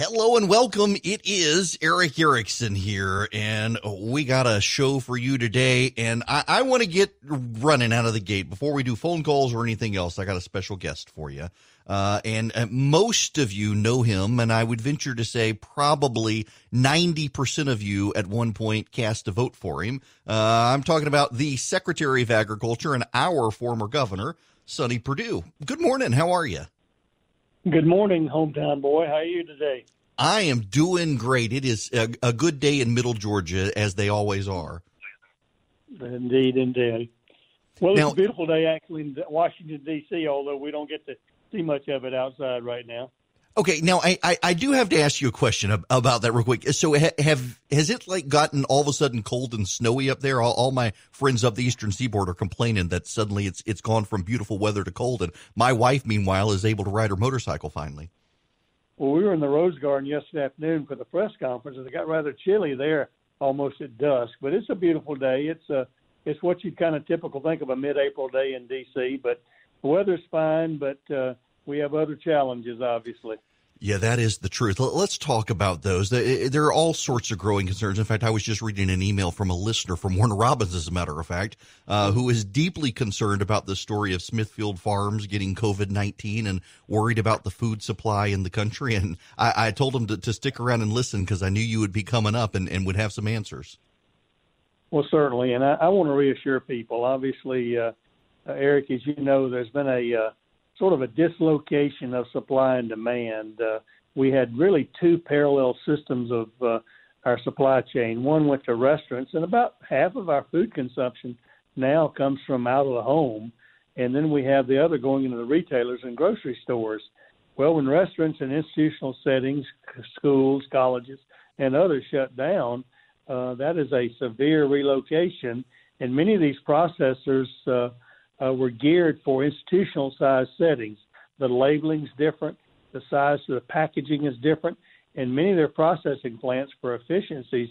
Hello and welcome. It is Eric Erickson here, and we got a show for you today. And I want to get running out of the gate before we do phone calls or anything else. I got a special guest for you. And most of you know him, and I would venture to say probably 90% of you at one point cast a vote for him. I'm talking about the Secretary of Agriculture and our former governor, Sonny Perdue. Good morning. How are you? Good morning, hometown boy. How are you today? I am doing great. It is a good day in Middle Georgia, as they always are. Indeed, indeed. Well, it's a beautiful day actually in Washington, D.C., although we don't get to see much of it outside right now. Okay, now I do have to ask you a question about that real quick. So has it like gotten all of a sudden cold and snowy up there? All my friends up the eastern seaboard are complaining that suddenly it's gone from beautiful weather to cold, and my wife, meanwhile, is able to ride her motorcycle finally. Well, we were in the Rose Garden yesterday afternoon for the press conference, and it got rather chilly there almost at dusk. But it's a beautiful day. It's what you kind of typical think of a mid-April day in D.C., but the weather's fine, but we have other challenges, obviously. Yeah, that is the truth. Let's talk about those. There are all sorts of growing concerns. In fact, I was just reading an email from a listener from Warner Robins, as a matter of fact, who is deeply concerned about the story of Smithfield Farms getting COVID-19 and worried about the food supply in the country. And I told him to stick around and listen because I knew you would be coming up and would have some answers. Well, certainly. And I want to reassure people. Obviously, Eric, as you know, there's been a sort of a dislocation of supply and demand. We had really two parallel systems of our supply chain. One went to restaurants, and about half of our food consumption now comes from out of the home. And then we have the other going into the retailers and grocery stores. Well, when restaurants and institutional settings, schools, colleges, and others shut down, that is a severe relocation. And many of these processors were geared for institutional size settings. The labeling's different, the size of the packaging is different, and many of their processing plants for efficiencies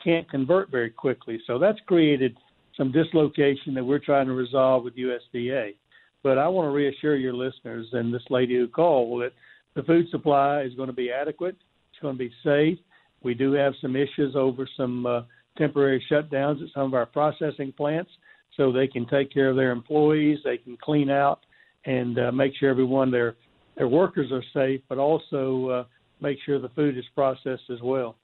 can't convert very quickly. So that's created some dislocation that we're trying to resolve with USDA. But I want to reassure your listeners and this lady who called that the food supply is going to be adequate. It's going to be safe. We do have some issues over some temporary shutdowns at some of our processing plants, so they can take care of their employees, they can clean out and make sure their workers are safe, but also make sure the food is processed as well.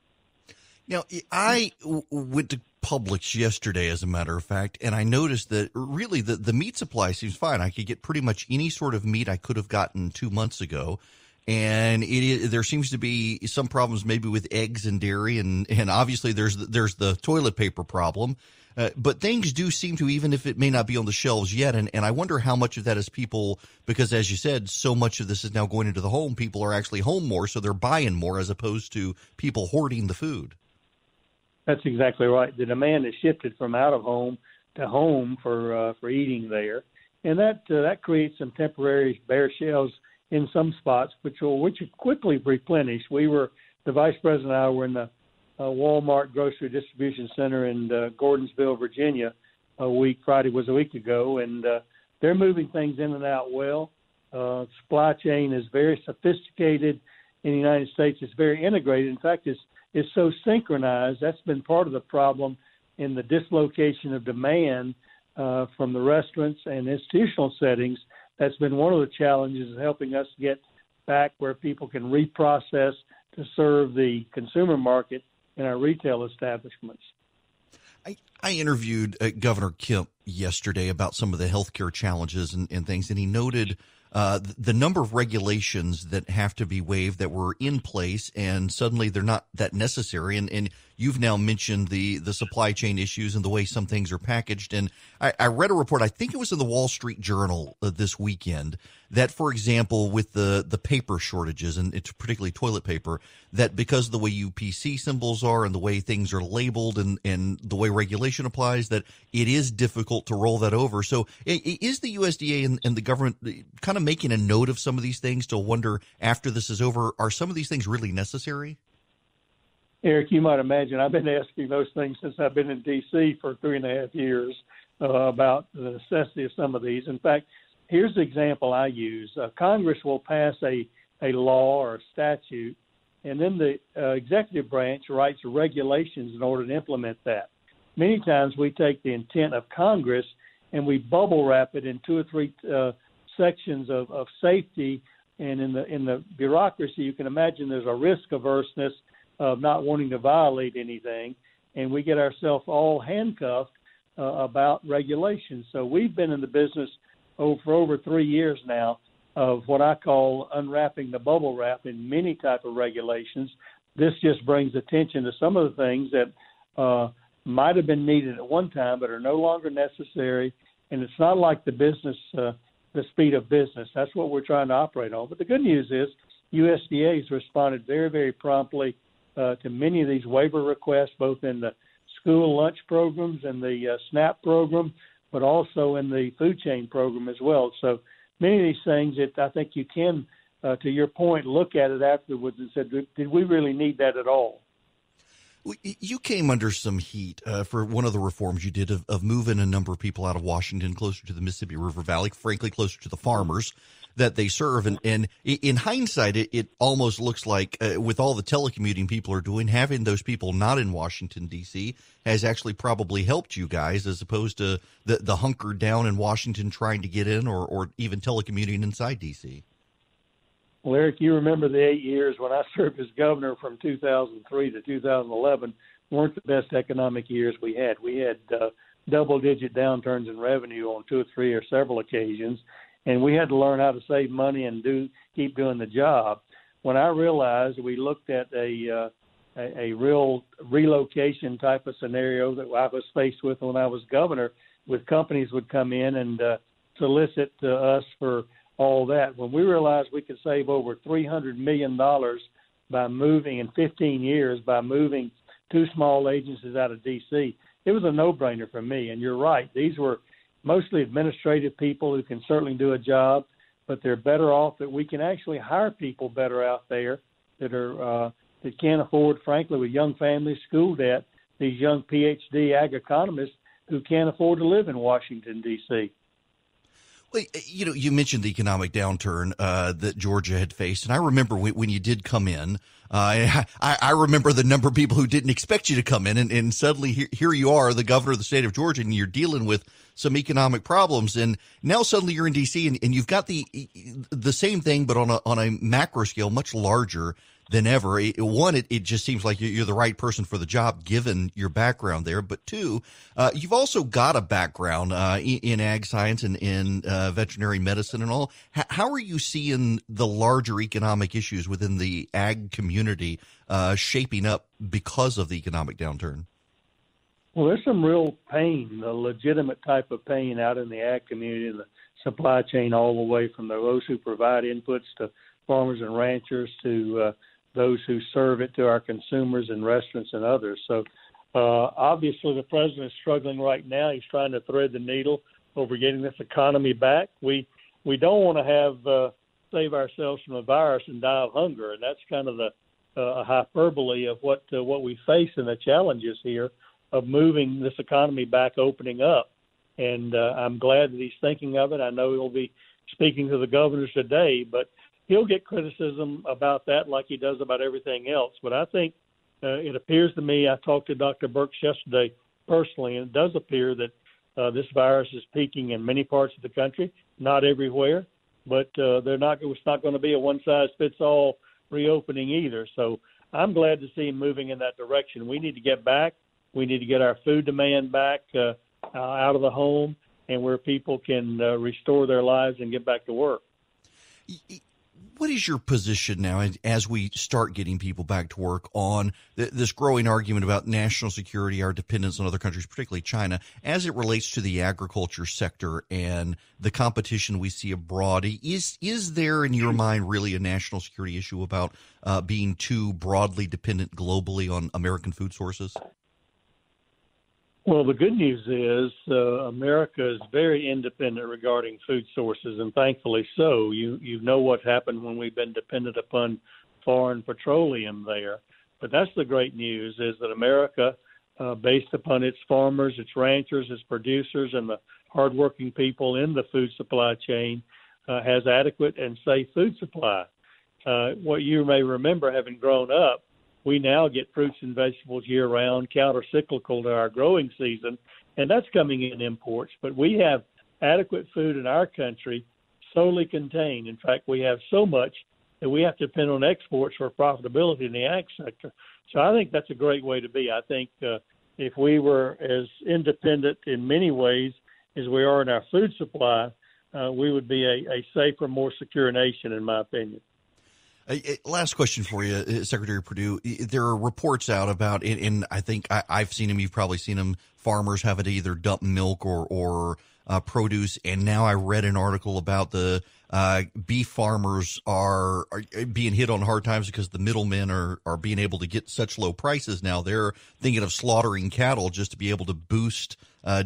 Now, I went to Publix yesterday, as a matter of fact, and I noticed that really the meat supply seems fine. I could get pretty much any sort of meat I could have gotten 2 months ago. And there seems to be some problems maybe with eggs and dairy, and obviously there's the toilet paper problem. But things do seem to, even if it may not be on the shelves yet, and I wonder how much of that is people, because as you said, so much of this is now going into the home. People are actually home more, so they're buying more as opposed to people hoarding the food. That's exactly right. The demand has shifted from out of home to home for eating there, and that creates some temporary bare shelves in some spots, which are quickly replenished. The vice president and I were in the Walmart grocery distribution center in Gordonsville, Virginia, Friday was a week ago, and they're moving things in and out well. Supply chain is very sophisticated in the United States. It's very integrated. In fact, it's so synchronized. That's been part of the problem in the dislocation of demand from the restaurants and institutional settings. That's been one of the challenges in helping us get back where people can reprocess to serve the consumer market in our retail establishments. I interviewed Governor Kemp yesterday about some of the healthcare challenges and things, and he noted the number of regulations that have to be waived that were in place, and suddenly they're not that necessary. And you've now mentioned the supply chain issues and the way some things are packaged. And I read a report, I think it was in the Wall Street Journal this weekend, that, for example, with the paper shortages, and it's particularly toilet paper, that because of the way UPC symbols are and the way things are labeled and the way regulation applies, that it is difficult to roll that over. So is the USDA and the government kind of making a note of some of these things to wonder, after this is over, are some of these things really necessary? Eric, you might imagine I've been asking those things since I've been in D.C. for 3.5 years about the necessity of some of these. In fact, here's the example I use. Congress will pass a law or a statute and then the executive branch writes regulations in order to implement that. Many times we take the intent of Congress and we bubble wrap it in 2 or 3 sections of safety, and in the bureaucracy, you can imagine there's a risk averseness of not wanting to violate anything, and we get ourselves all handcuffed about regulations. So we've been in the business for over 3 years now of what I call unwrapping the bubble wrap in many type of regulations. This just brings attention to some of the things that might have been needed at one time but are no longer necessary, and it's not like the business the speed of business. That's what we're trying to operate on. But the good news is USDA has responded very, very promptly to many of these waiver requests, both in the school lunch programs and the SNAP program, but also in the food chain program as well. So many of these things that I think you can, to your point, look at it afterwards and said, did we really need that at all? You came under some heat for one of the reforms you did of moving a number of people out of Washington closer to the Mississippi River Valley, frankly, closer to the farmers that they serve. And in hindsight, it almost looks like with all the telecommuting people are doing, having those people not in Washington, D.C. has actually probably helped you guys as opposed to the hunker down in Washington trying to get in or even telecommuting inside D.C. Well, Eric, you remember the 8 years when I served as governor from 2003 to 2011 weren't the best economic years we had. We had double-digit downturns in revenue on 2 or 3 or several occasions, and we had to learn how to save money and keep doing the job. When I realized we looked at a real relocation type of scenario that I was faced with when I was governor, with companies would come in and solicit us for all that. When we realized we could save over $300 million by moving in 15 years, by moving 2 small agencies out of D.C., it was a no-brainer for me. And you're right. These were mostly administrative people who can certainly do a job, but they're better off that we can actually hire people better out there that can't afford, frankly, with young families, school debt, these young PhD ag economists who can't afford to live in Washington, D.C. Well, you mentioned the economic downturn that Georgia had faced, and I remember when you did come in. I remember the number of people who didn't expect you to come in, and suddenly here you are, the governor of the state of Georgia, and you're dealing with some economic problems. And now suddenly you're in D.C. and you've got the same thing, but on a macro scale, much larger than ever. One, it just seems like you're the right person for the job given your background there. But two, you've also got a background in ag science and in veterinary medicine and all. How are you seeing the larger economic issues within the ag community shaping up because of the economic downturn? Well, there's some real pain, a legitimate type of pain out in the ag community and the supply chain, all the way from those who provide inputs to farmers and ranchers to those who serve it to our consumers and restaurants and others. So obviously the president is struggling right now. He's trying to thread the needle over getting this economy back. We don't want to have save ourselves from a virus and die of hunger, and that's kind of the hyperbole of what we face and the challenges here of moving this economy back, opening up. And I'm glad that he's thinking of it. I know he'll be speaking to the governors today, but he'll get criticism about that like he does about everything else. But I think it appears to me, I talked to Dr. Birx yesterday personally, and it does appear that this virus is peaking in many parts of the country, not everywhere, but it's not going to be a one-size-fits-all reopening either. So I'm glad to see him moving in that direction. We need to get back. We need to get our food demand back out of the home and where people can restore their lives and get back to work. What is your position now as we start getting people back to work on this growing argument about national security, our dependence on other countries, particularly China, as it relates to the agriculture sector and the competition we see abroad? Is there, in your mind, really a national security issue about being too broadly dependent globally on American food sources? Well, the good news is America is very independent regarding food sources, and thankfully so. You know what happened when we've been dependent upon foreign petroleum there. But that's the great news, is that America, based upon its farmers, its ranchers, its producers, and the hardworking people in the food supply chain, has adequate and safe food supply. What you may remember, having grown up, we now get fruits and vegetables year-round, counter-cyclical to our growing season, and that's coming in imports. But we have adequate food in our country solely contained. In fact, we have so much that we have to depend on exports for profitability in the ag sector. So I think that's a great way to be. I think if we were as independent in many ways as we are in our food supply, we would be a safer, more secure nation, in my opinion. Last question for you, Secretary Perdue. There are reports out about, and I think I've seen them, you've probably seen them, farmers having to either dump milk or produce. And now I read an article about the beef farmers are being hit on hard times because the middlemen are being able to get such low prices now. They're thinking of slaughtering cattle just to be able to boost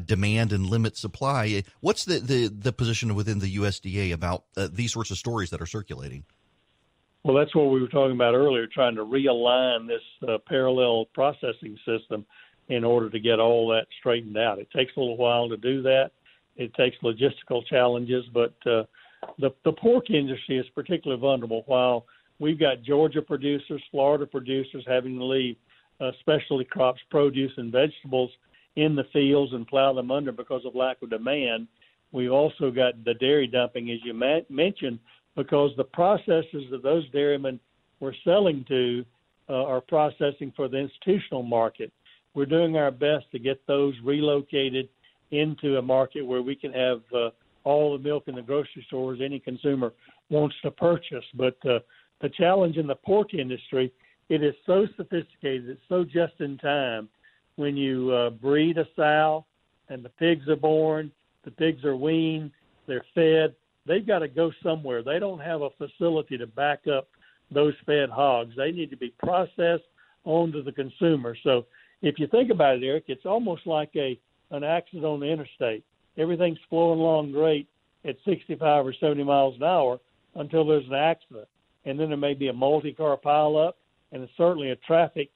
demand and limit supply. What's the position within the USDA about these sorts of stories that are circulating? Well, that's what we were talking about earlier, trying to realign this parallel processing system in order to get all that straightened out. It takes a little while to do that. It takes logistical challenges, but the pork industry is particularly vulnerable. While we've got Georgia producers, Florida producers having to leave specialty crops, produce, and vegetables in the fields and plow them under because of lack of demand, we've also got the dairy dumping, as you mentioned, because the processors that those dairymen were selling to are processing for the institutional market. We're doing our best to get those relocated into a market where we can have all the milk in the grocery stores any consumer wants to purchase. But the challenge in the pork industry, it is so sophisticated, it's so just in time. When you breed a sow and the pigs are born, the pigs are weaned, they're fed, they've got to go somewhere. They don't have a facility to back up those fed hogs. They need to be processed onto the consumer. So if you think about it, Eric, it's almost like an accident on the interstate. Everything's flowing along great at 65 or 70 miles an hour until there's an accident. And then there may be a multi-car pileup and certainly a traffic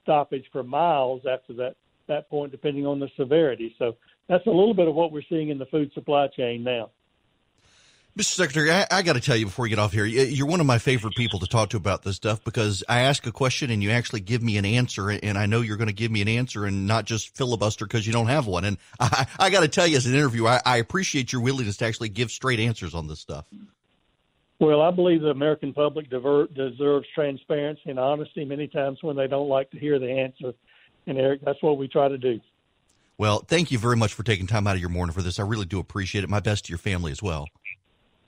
stoppage for miles after that point, depending on the severity. So that's a little bit of what we're seeing in the food supply chain now. Mr. Secretary, I got to tell you before we get off here, you're one of my favorite people to talk to about this stuff because I ask a question and you actually give me an answer, and I know you're going to give me an answer and not just filibuster because you don't have one. And I got to tell you, as an interviewer, I appreciate your willingness to actually give straight answers on this stuff. Well, I believe the American public deserves transparency and honesty many times when they don't like to hear the answer. And, Eric, that's what we try to do. Well, thank you very much for taking time out of your morning for this. I really do appreciate it. My best to your family as well.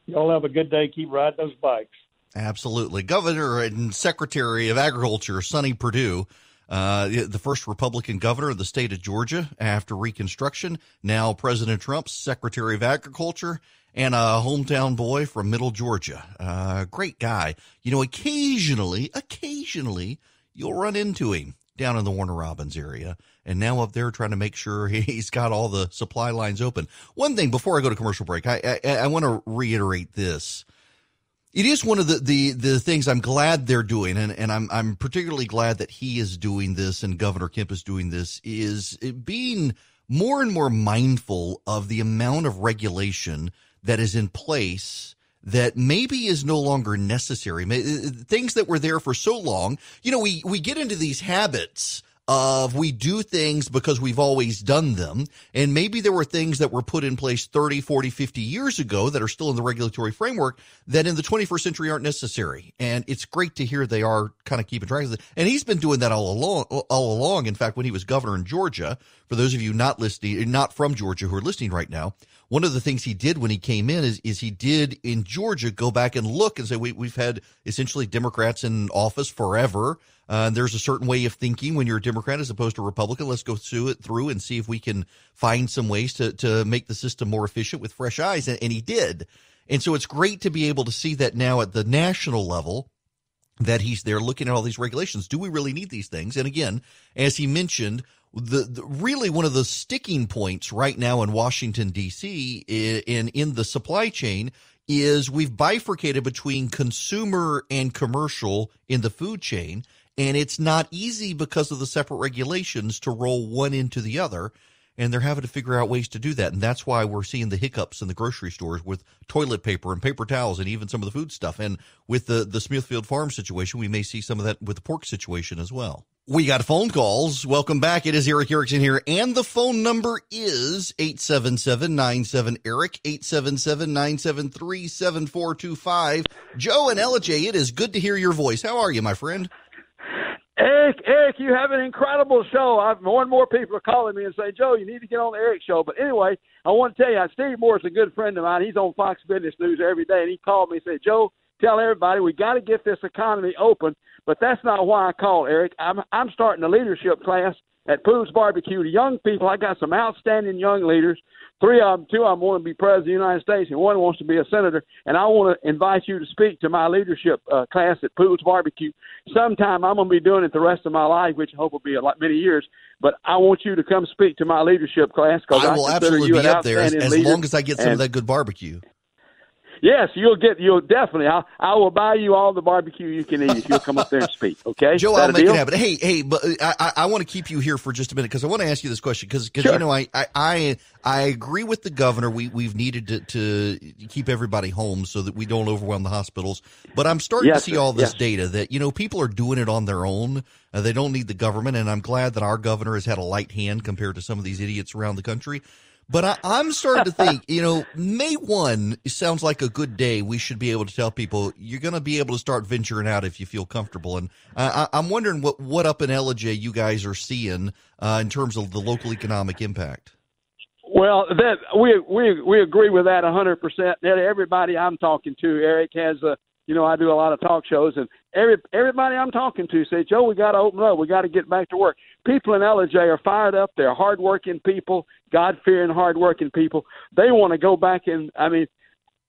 Y'all have a good day. Keep riding those bikes. Absolutely. Governor and Secretary of Agriculture, Stacey Perdue, the first Republican governor of the state of Georgia after Reconstruction, now President Trump's Secretary of Agriculture, and a hometown boy from Middle Georgia. Great guy. You know, occasionally, you'll run into him down in the Warner Robins area, and now up there trying to make sure he's got all the supply lines open. One thing before I go to commercial break, I want to reiterate this. It is one of the things I'm glad they're doing, and I'm particularly glad that he is doing this and Governor Kemp is doing this, is being more and more mindful of the amount of regulation that is in place that maybe is no longer necessary. Things that were there for so long. You know, we get into these habits of we do things because we've always done them. And maybe there were things that were put in place 30, 40, 50 years ago that are still in the regulatory framework that in the 21st century aren't necessary. And it's great to hear they are kind of keeping track of it. And he's been doing that all along. In fact, when he was governor in Georgia, for those of you not from Georgia who are listening right now, one of the things he did when he came in is he did in Georgia go back and look and say, we've had essentially Democrats in office forever. There's a certain way of thinking when you're a Democrat as opposed to a Republican. Let's go through and see if we can find some ways to make the system more efficient with fresh eyes. And he did. And so it's great to be able to see that now at the national level, that he's there looking at all these regulations. Do we really need these things? And again, as he mentioned, the really one of the sticking points right now in Washington, D.C. in the supply chain is we've bifurcated between consumer and commercial in the food chain. And it's not easy because of the separate regulations to roll one into the other. and they're having to figure out ways to do that. And that's why we're seeing the hiccups in the grocery stores with toilet paper and paper towels and even some of the food stuff. And with the Smithfield Farm situation, we may see some of that with the pork situation as well. We got phone calls. Welcome back. It is Eric Erickson here, and the phone number is 877-97-ERIC, 877-973-7425. Joe and LJ, it is good to hear your voice. How are you, my friend? Eric, you have an incredible show. More and more people are calling me and saying, Joe, you need to get on the Eric show. But anyway, I want to tell you, Steve Moore's a good friend of mine. He's on Fox Business News every day, and he called me and said, Joe, tell everybody we got to get this economy open. But that's not why I called, Eric. I'm starting a leadership class at Pooh's Barbecue to young people. I got some outstanding young leaders. Two of them want to be president of the United States, and one wants to be a senator. And I want to invite you to speak to my leadership class at Pooh's Barbecue. Sometime I'm going to be doing it the rest of my life, which I hope will be many years. But I want you to come speak to my leadership class. I will absolutely be up there as long as I get some of that good barbecue. Yes, you'll definitely. I will buy you all the barbecue you can eat if you'll come up there and speak. Okay, Joe, I'll make it happen. Hey, but I want to keep you here for just a minute because I want to ask you this question because sure. You know I agree with the governor. We've needed to keep everybody home so that we don't overwhelm the hospitals. But I'm starting to see all this data that people are doing it on their own. They don't need the government, and I'm glad that our governor has had a light hand compared to some of these idiots around the country. But I'm starting to think, May 1 sounds like a good day. We should be able to tell people you're going to be able to start venturing out if you feel comfortable. And I'm wondering what up in LJ you guys are seeing in terms of the local economic impact. Well, that we agree with that 100%. Everybody I'm talking to, Eric, has I do a lot of talk shows, and everybody I'm talking to say, Joe, we got to open up. We got to get back to work. People in LJ are fired up. They're hardworking people, God-fearing, hardworking people. They want to go back and,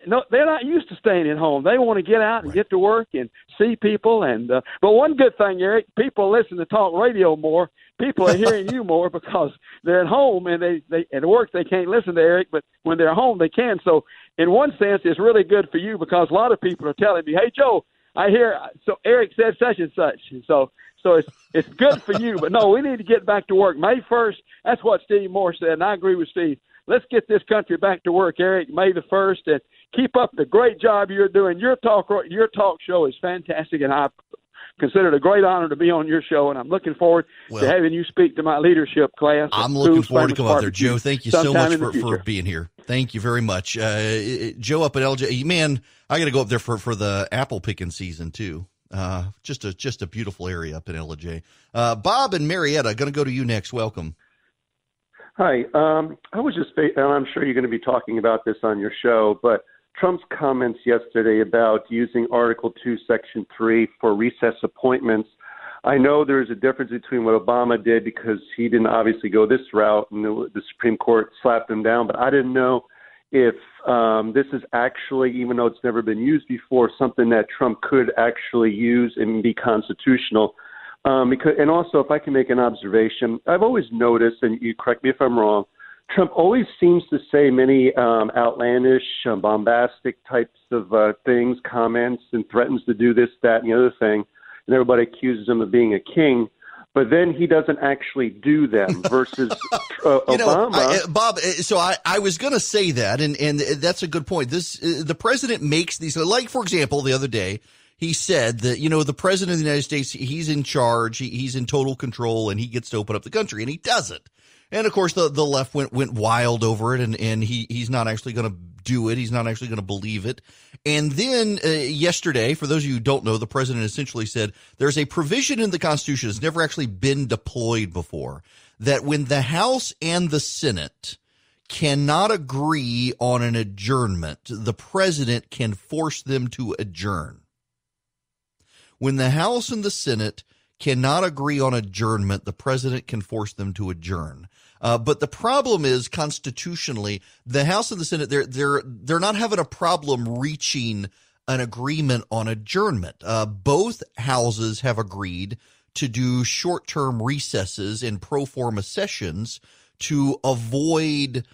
no, they're not used to staying at home. They want to get out and get to work and see people. And but one good thing, Eric, people listen to talk radio more. People are hearing you more because they're at home and they at work they can't listen to Eric, but when they're home they can. So in one sense, it's really good for you because a lot of people are telling me, "Hey, Joe, I hear so Eric said such and such." And so it's good for you. But no, we need to get back to work. May 1st, that's what Steve Moore said, and I agree with Steve. Let's get this country back to work, Eric. May the 1st, and keep up the great job you're doing. Your talk show is fantastic, and I consider it a great honor to be on your show, and I'm looking forward to having you speak to my leadership class. I'm looking forward to come out there. Joe, thank you so much for being here. Thank you very much. Joe up at LJ, man, I got to go up there for the apple picking season too. Just a beautiful area up in LJ. Bob and Marietta, going to go to you next. Welcome. Hi. I was just, and I'm sure you're going to be talking about this on your show, but Trump's comments yesterday about using Article 2, Section 3 for recess appointments. I know there's a difference between what Obama did because he didn't obviously go this route and the Supreme Court slapped him down, but I didn't know if this is actually, even though it's never been used before, something that Trump could actually use and be constitutional. And also, if I can make an observation, I've always noticed, and you correct me if I'm wrong, Trump always seems to say many outlandish, bombastic types of things, comments, and threatens to do this, that, and the other thing. And everybody accuses him of being a king. But then he doesn't actually do them versus Obama. Bob, so I was going to say that, and that's a good point. The president makes these, like, for example, the other day, he said that, the president of the United States, he's in charge, he's in total control, and he gets to open up the country, and he doesn't. And of course, the left went wild over it, and he's not actually going to do it. He's not actually going to believe it. And then yesterday, for those of you who don't know, the president essentially said there's a provision in the Constitution that's never actually been deployed before, that when the House and the Senate cannot agree on an adjournment, the president can force them to adjourn. When the House and the Senate cannot agree on adjournment, the president can force them to adjourn. But the problem is, constitutionally, the House and the Senate, they're not having a problem reaching an agreement on adjournment. Both houses have agreed to do short-term recesses and pro forma sessions to avoid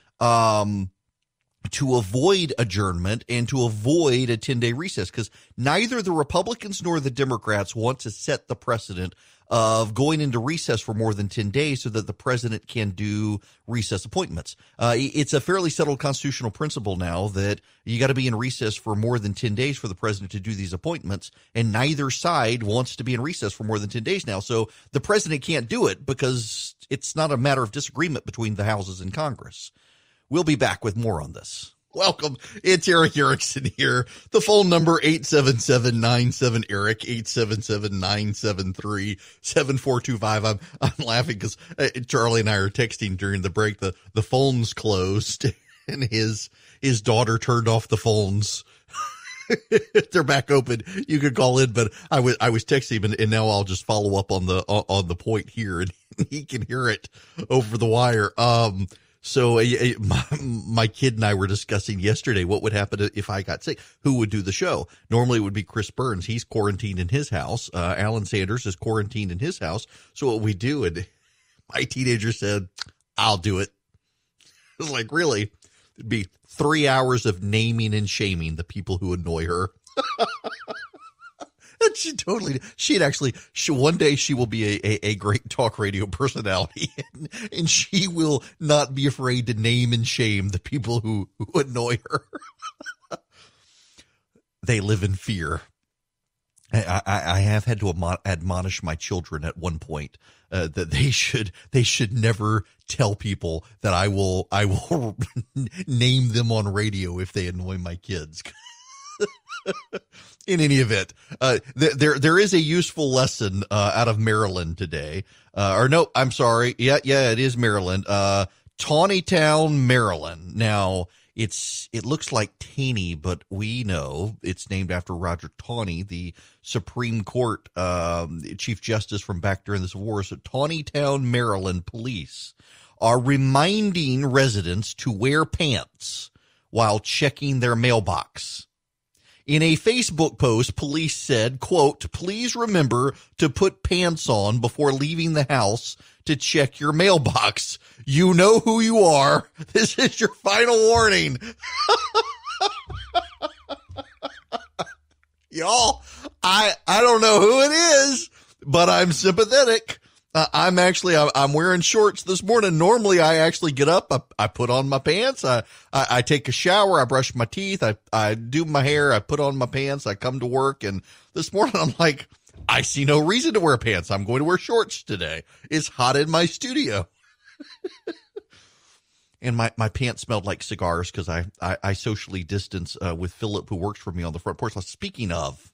to avoid adjournment and to avoid a 10-day recess, because neither the Republicans nor the Democrats want to set the precedent of going into recess for more than 10 days so that the president can do recess appointments. It's a fairly settled constitutional principle now that you got to be in recess for more than 10 days for the president to do these appointments, and neither side wants to be in recess for more than 10 days now. So the president can't do it because it's not a matter of disagreement between the houses in Congress. We'll be back with more on this. Welcome. It's Eric Erickson here. The phone number 877-97-ERIC, 877-973-7425. I'm laughing because Charlie and I are texting during the break. The phones closed and his daughter turned off the phones. They're back open. You could call in, but I was texting him, and now I'll just follow up on the point here, and he can hear it over the wire. So my kid and I were discussing yesterday what would happen if I got sick. Who would do the show? Normally it would be Chris Burns. He's quarantined in his house. Alan Sanders is quarantined in his house. So what we do, and my teenager said, I'll do it. I was like, really? It'd be 3 hours of naming and shaming the people who annoy her. One day she will be a great talk radio personality, and she will not be afraid to name and shame the people who annoy her. They live in fear. I have had to admonish my children at one point that they should never tell people that I will name them on radio if they annoy my kids. In any event, there is a useful lesson out of Maryland today. No, I'm sorry. Yeah, it is Maryland. Taneytown, Maryland. Now, it looks like Taney, but we know it's named after Roger Taney, the Supreme Court Chief Justice from back during the Civil War. So Taneytown, Maryland police are reminding residents to wear pants while checking their mailbox. In a Facebook post, police said, quote, "Please remember to put pants on before leaving the house to check your mailbox. You know who you are. This is your final warning." Y'all, I don't know who it is, but I'm sympathetic. I'm wearing shorts this morning. Normally I actually get up, I put on my pants, I take a shower, I brush my teeth, I do my hair, I put on my pants, I come to work, and this morning I'm like, I see no reason to wear pants. I'm going to wear shorts today. It's hot in my studio. And my pants smelled like cigars because I socially distance with Philip, who works for me on the front porch. Speaking of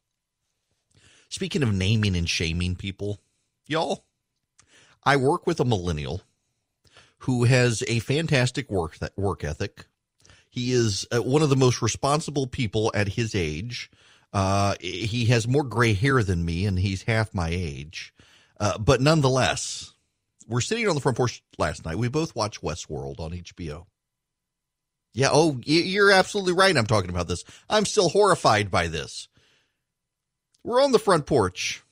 naming and shaming people, y'all, I work with a millennial who has a fantastic work ethic. He is one of the most responsible people at his age. He has more gray hair than me, and he's half my age. But nonetheless, we're sitting on the front porch last night. We both watched Westworld on HBO. Yeah, you're absolutely right. I'm talking about this. I'm still horrified by this. We're on the front porch.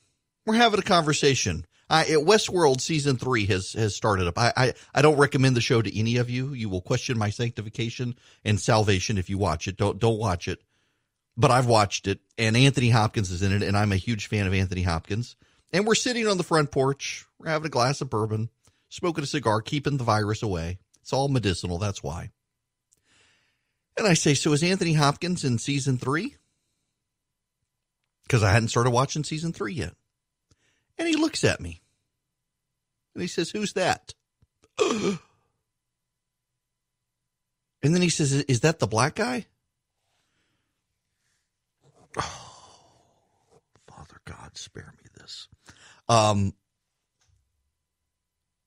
We're having a conversation. Westworld season 3 has started up. I don't recommend the show to any of you. You will question my sanctification and salvation if you watch it. Don't watch it. But I've watched it, and Anthony Hopkins is in it, and I'm a huge fan of Anthony Hopkins. And we're sitting on the front porch. We're having a glass of bourbon, smoking a cigar, keeping the virus away. It's all medicinal. That's why. And I say, so is Anthony Hopkins in season 3? Because I hadn't started watching season 3 yet. And he looks at me. And he says, "Who's that?" And then he says, "Is that the black guy?" Oh, Father God, spare me this.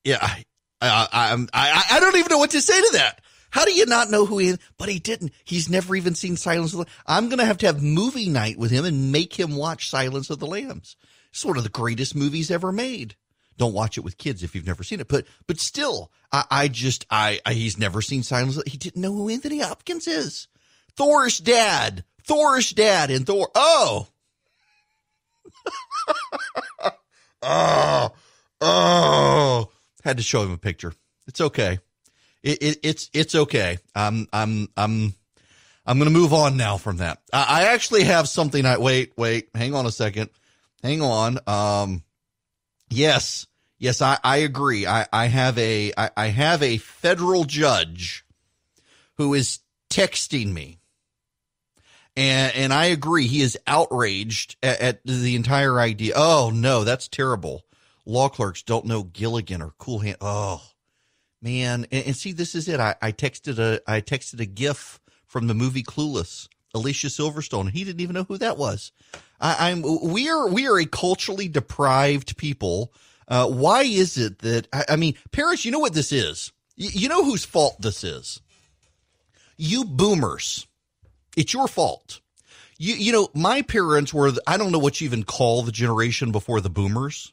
Yeah, I don't even know what to say to that. How do you not know who he is? But he didn't. He's never even seen Silence of the Lambs. I'm going to have movie night with him and make him watch Silence of the Lambs. It's one of the greatest movies ever made. Don't watch it with kids if you've never seen it. But still, he's never seen Silence. He didn't know who Anthony Hopkins is. Thor's dad in Thor. Oh. Oh. Had to show him a picture. It's okay. It's okay. I'm I'm going to move on now from that. I actually have something. Wait, hang on a second. Hang on. Yes, I agree. I have a federal judge who is texting me. And I agree. He is outraged at the entire idea. Oh no, that's terrible. Law clerks don't know Gilligan or Cool Hand. Oh man. And see, this is it. I texted a GIF from the movie Clueless, Alicia Silverstone. He didn't even know who that was. We are a culturally deprived people. Why is it that, I mean, parents, you know what this is? You know whose fault this is? You boomers. It's your fault. You know, my parents were, I don't know what you even call the generation before the boomers.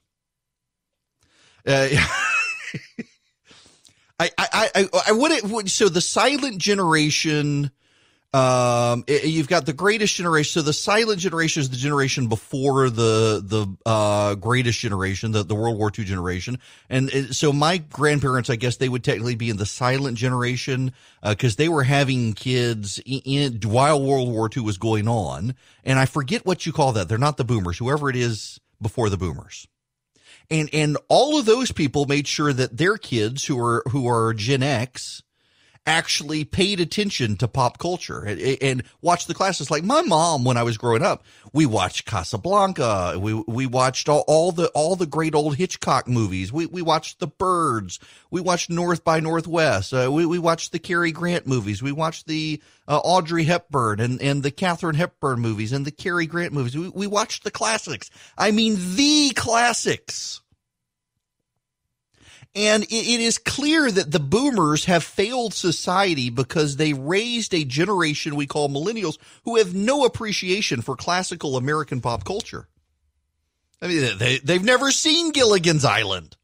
I wouldn't, so the silent generation, you've got the greatest generation. So the silent generation is the generation before the greatest generation, the World War II generation. And so my grandparents, I guess they would technically be in the silent generation, cause they were having kids while World War II was going on. And I forget what you call that. They're not the boomers, whoever it is before the boomers. And all of those people made sure that their kids who are Gen X actually paid attention to pop culture and watched the classes. Like my mom, when I was growing up, we watched Casablanca. We watched all the great old Hitchcock movies. We watched The Birds. We watched North by Northwest. We watched the Cary Grant movies. We watched the Audrey Hepburn and the Katharine Hepburn movies and the Cary Grant movies. We watched the classics. I mean, the classics. And it is clear that the boomers have failed society because they raised a generation we call millennials who have no appreciation for classical American pop culture. I mean, they've never seen Gilligan's Island.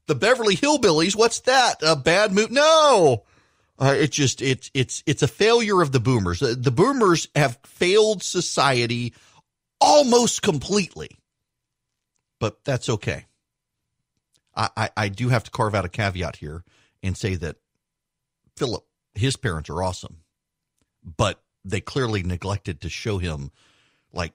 The Beverly Hillbillies, what's that? A bad movie? No. It's a failure of the boomers. The boomers have failed society almost completely. But that's okay. I do have to carve out a caveat here and say that Philip, his parents are awesome, but they clearly neglected to show him like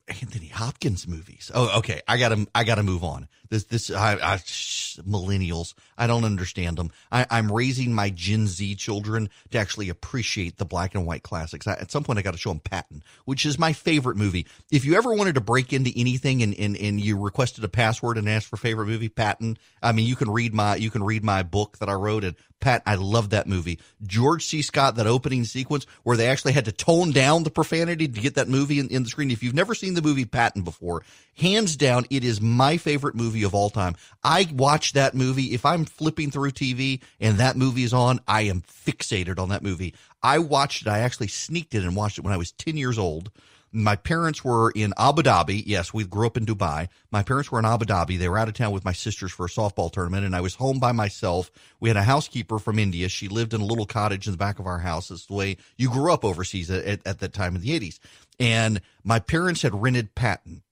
Anthony Hopkins movies. Oh, okay. I gotta move on. Millennials. I don't understand them. I'm raising my Gen Z children to actually appreciate the black and white classics. At some point I got to show them Patton, which is my favorite movie. If you ever wanted to break into anything and you requested a password and asked for favorite movie, Patton. I mean, you can read my book that I wrote, and Pat, I love that movie. George C. Scott, that opening sequence where they actually had to tone down the profanity to get that movie in the screen. If you've never seen the movie Patton before, hands down, it is my favorite movie of all time. I watch that movie. If I'm flipping through TV and that movie is on, I am fixated on that movie. I watched it. I actually sneaked in and watched it when I was 10 years old. My parents were in Abu Dhabi. Yes, we grew up in Dubai. My parents were in Abu Dhabi. They were out of town with my sisters for a softball tournament, and I was home by myself. We had a housekeeper from India. She lived in a little cottage in the back of our house. It's the way you grew up overseas at that time in the 80s. And my parents had rented Patton,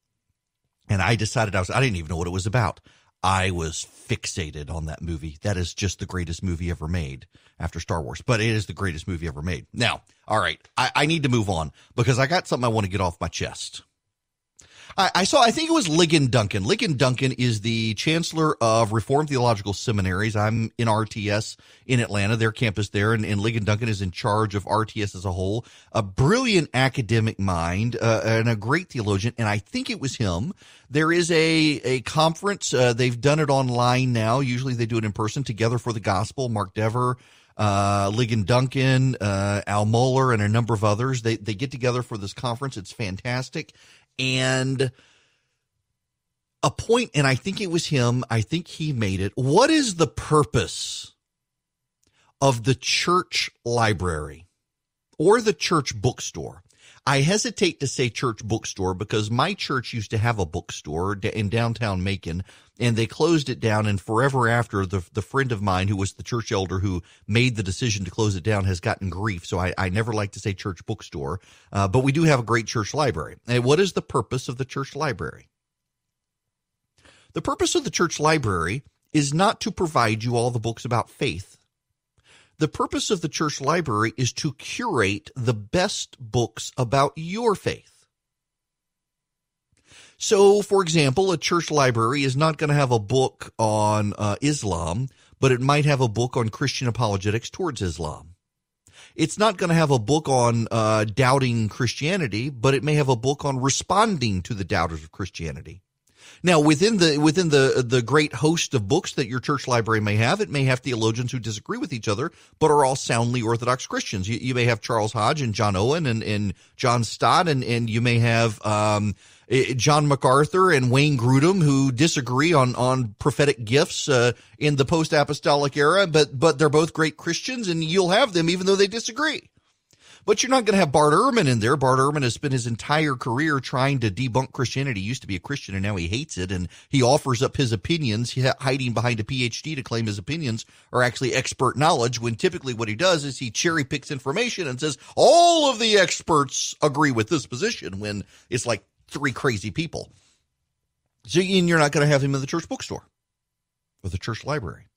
and I decided I didn't even know what it was about. I was fixated on that movie. That is just the greatest movie ever made after Star Wars, but it is the greatest movie ever made. Now, all right, I need to move on because I got something I want to get off my chest. I think it was Ligon Duncan. Ligon Duncan is the chancellor of Reformed Theological Seminaries. I'm in RTS in Atlanta, their campus there, and Ligon Duncan is in charge of RTS as a whole. A brilliant academic mind and a great theologian, and I think it was him. There is a conference. They've done it online now. Usually they do it in person. Together for the Gospel. Mark Dever, Ligon Duncan, Al Mohler, and a number of others. They get together for this conference. It's fantastic. And a point, and I think it was him, I think he made it. What is the purpose of the church library or the church bookstore? I hesitate to say church bookstore because my church used to have a bookstore in downtown Macon, and they closed it down. And forever after, the friend of mine who was the church elder who made the decision to close it down has gotten grief. So I never like to say church bookstore, but we do have a great church library. And what is the purpose of the church library? The purpose of the church library is not to provide you all the books about faith. The purpose of the church library is to curate the best books about your faith. So, for example, a church library is not going to have a book on Islam, but it might have a book on Christian apologetics towards Islam. It's not going to have a book on doubting Christianity, but it may have a book on responding to the doubters of Christianity. Now, within the great host of books that your church library may have, it may have theologians who disagree with each other, but are all soundly Orthodox Christians. You may have Charles Hodge and John Owen and John Stott, and you may have John MacArthur and Wayne Grudem who disagree on prophetic gifts in the post-apostolic era, but they're both great Christians, and you'll have them even though they disagree. But you're not going to have Bart Ehrman in there. Bart Ehrman has spent his entire career trying to debunk Christianity. He used to be a Christian, and now he hates it, and he offers up his opinions, hiding behind a PhD to claim his opinions are actually expert knowledge, when typically what he does is he cherry picks information and says, all of the experts agree with this position, when it's like three crazy people. So you're not going to have him in the church bookstore or the church library.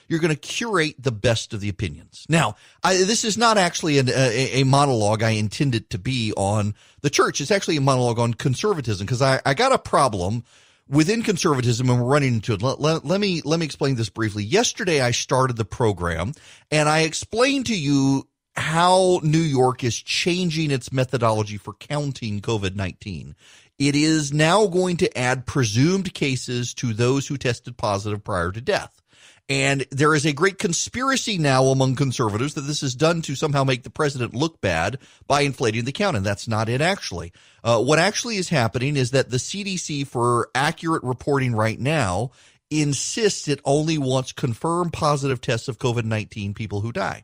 You're going to curate the best of the opinions. Now, this is not actually a monologue I intend it to be on the church. It's actually a monologue on conservatism, because I got a problem within conservatism, and we're running into it. Let me explain this briefly. Yesterday, I started the program, and I explained to you how New York is changing its methodology for counting COVID-19. It is now going to add presumed cases to those who tested positive prior to death. And there is a great conspiracy now among conservatives that this is done to somehow make the president look bad by inflating the count, and that's not it actually. What actually is happening is that the CDC, for accurate reporting right now, insists it only wants confirmed positive tests of COVID-19 people who die.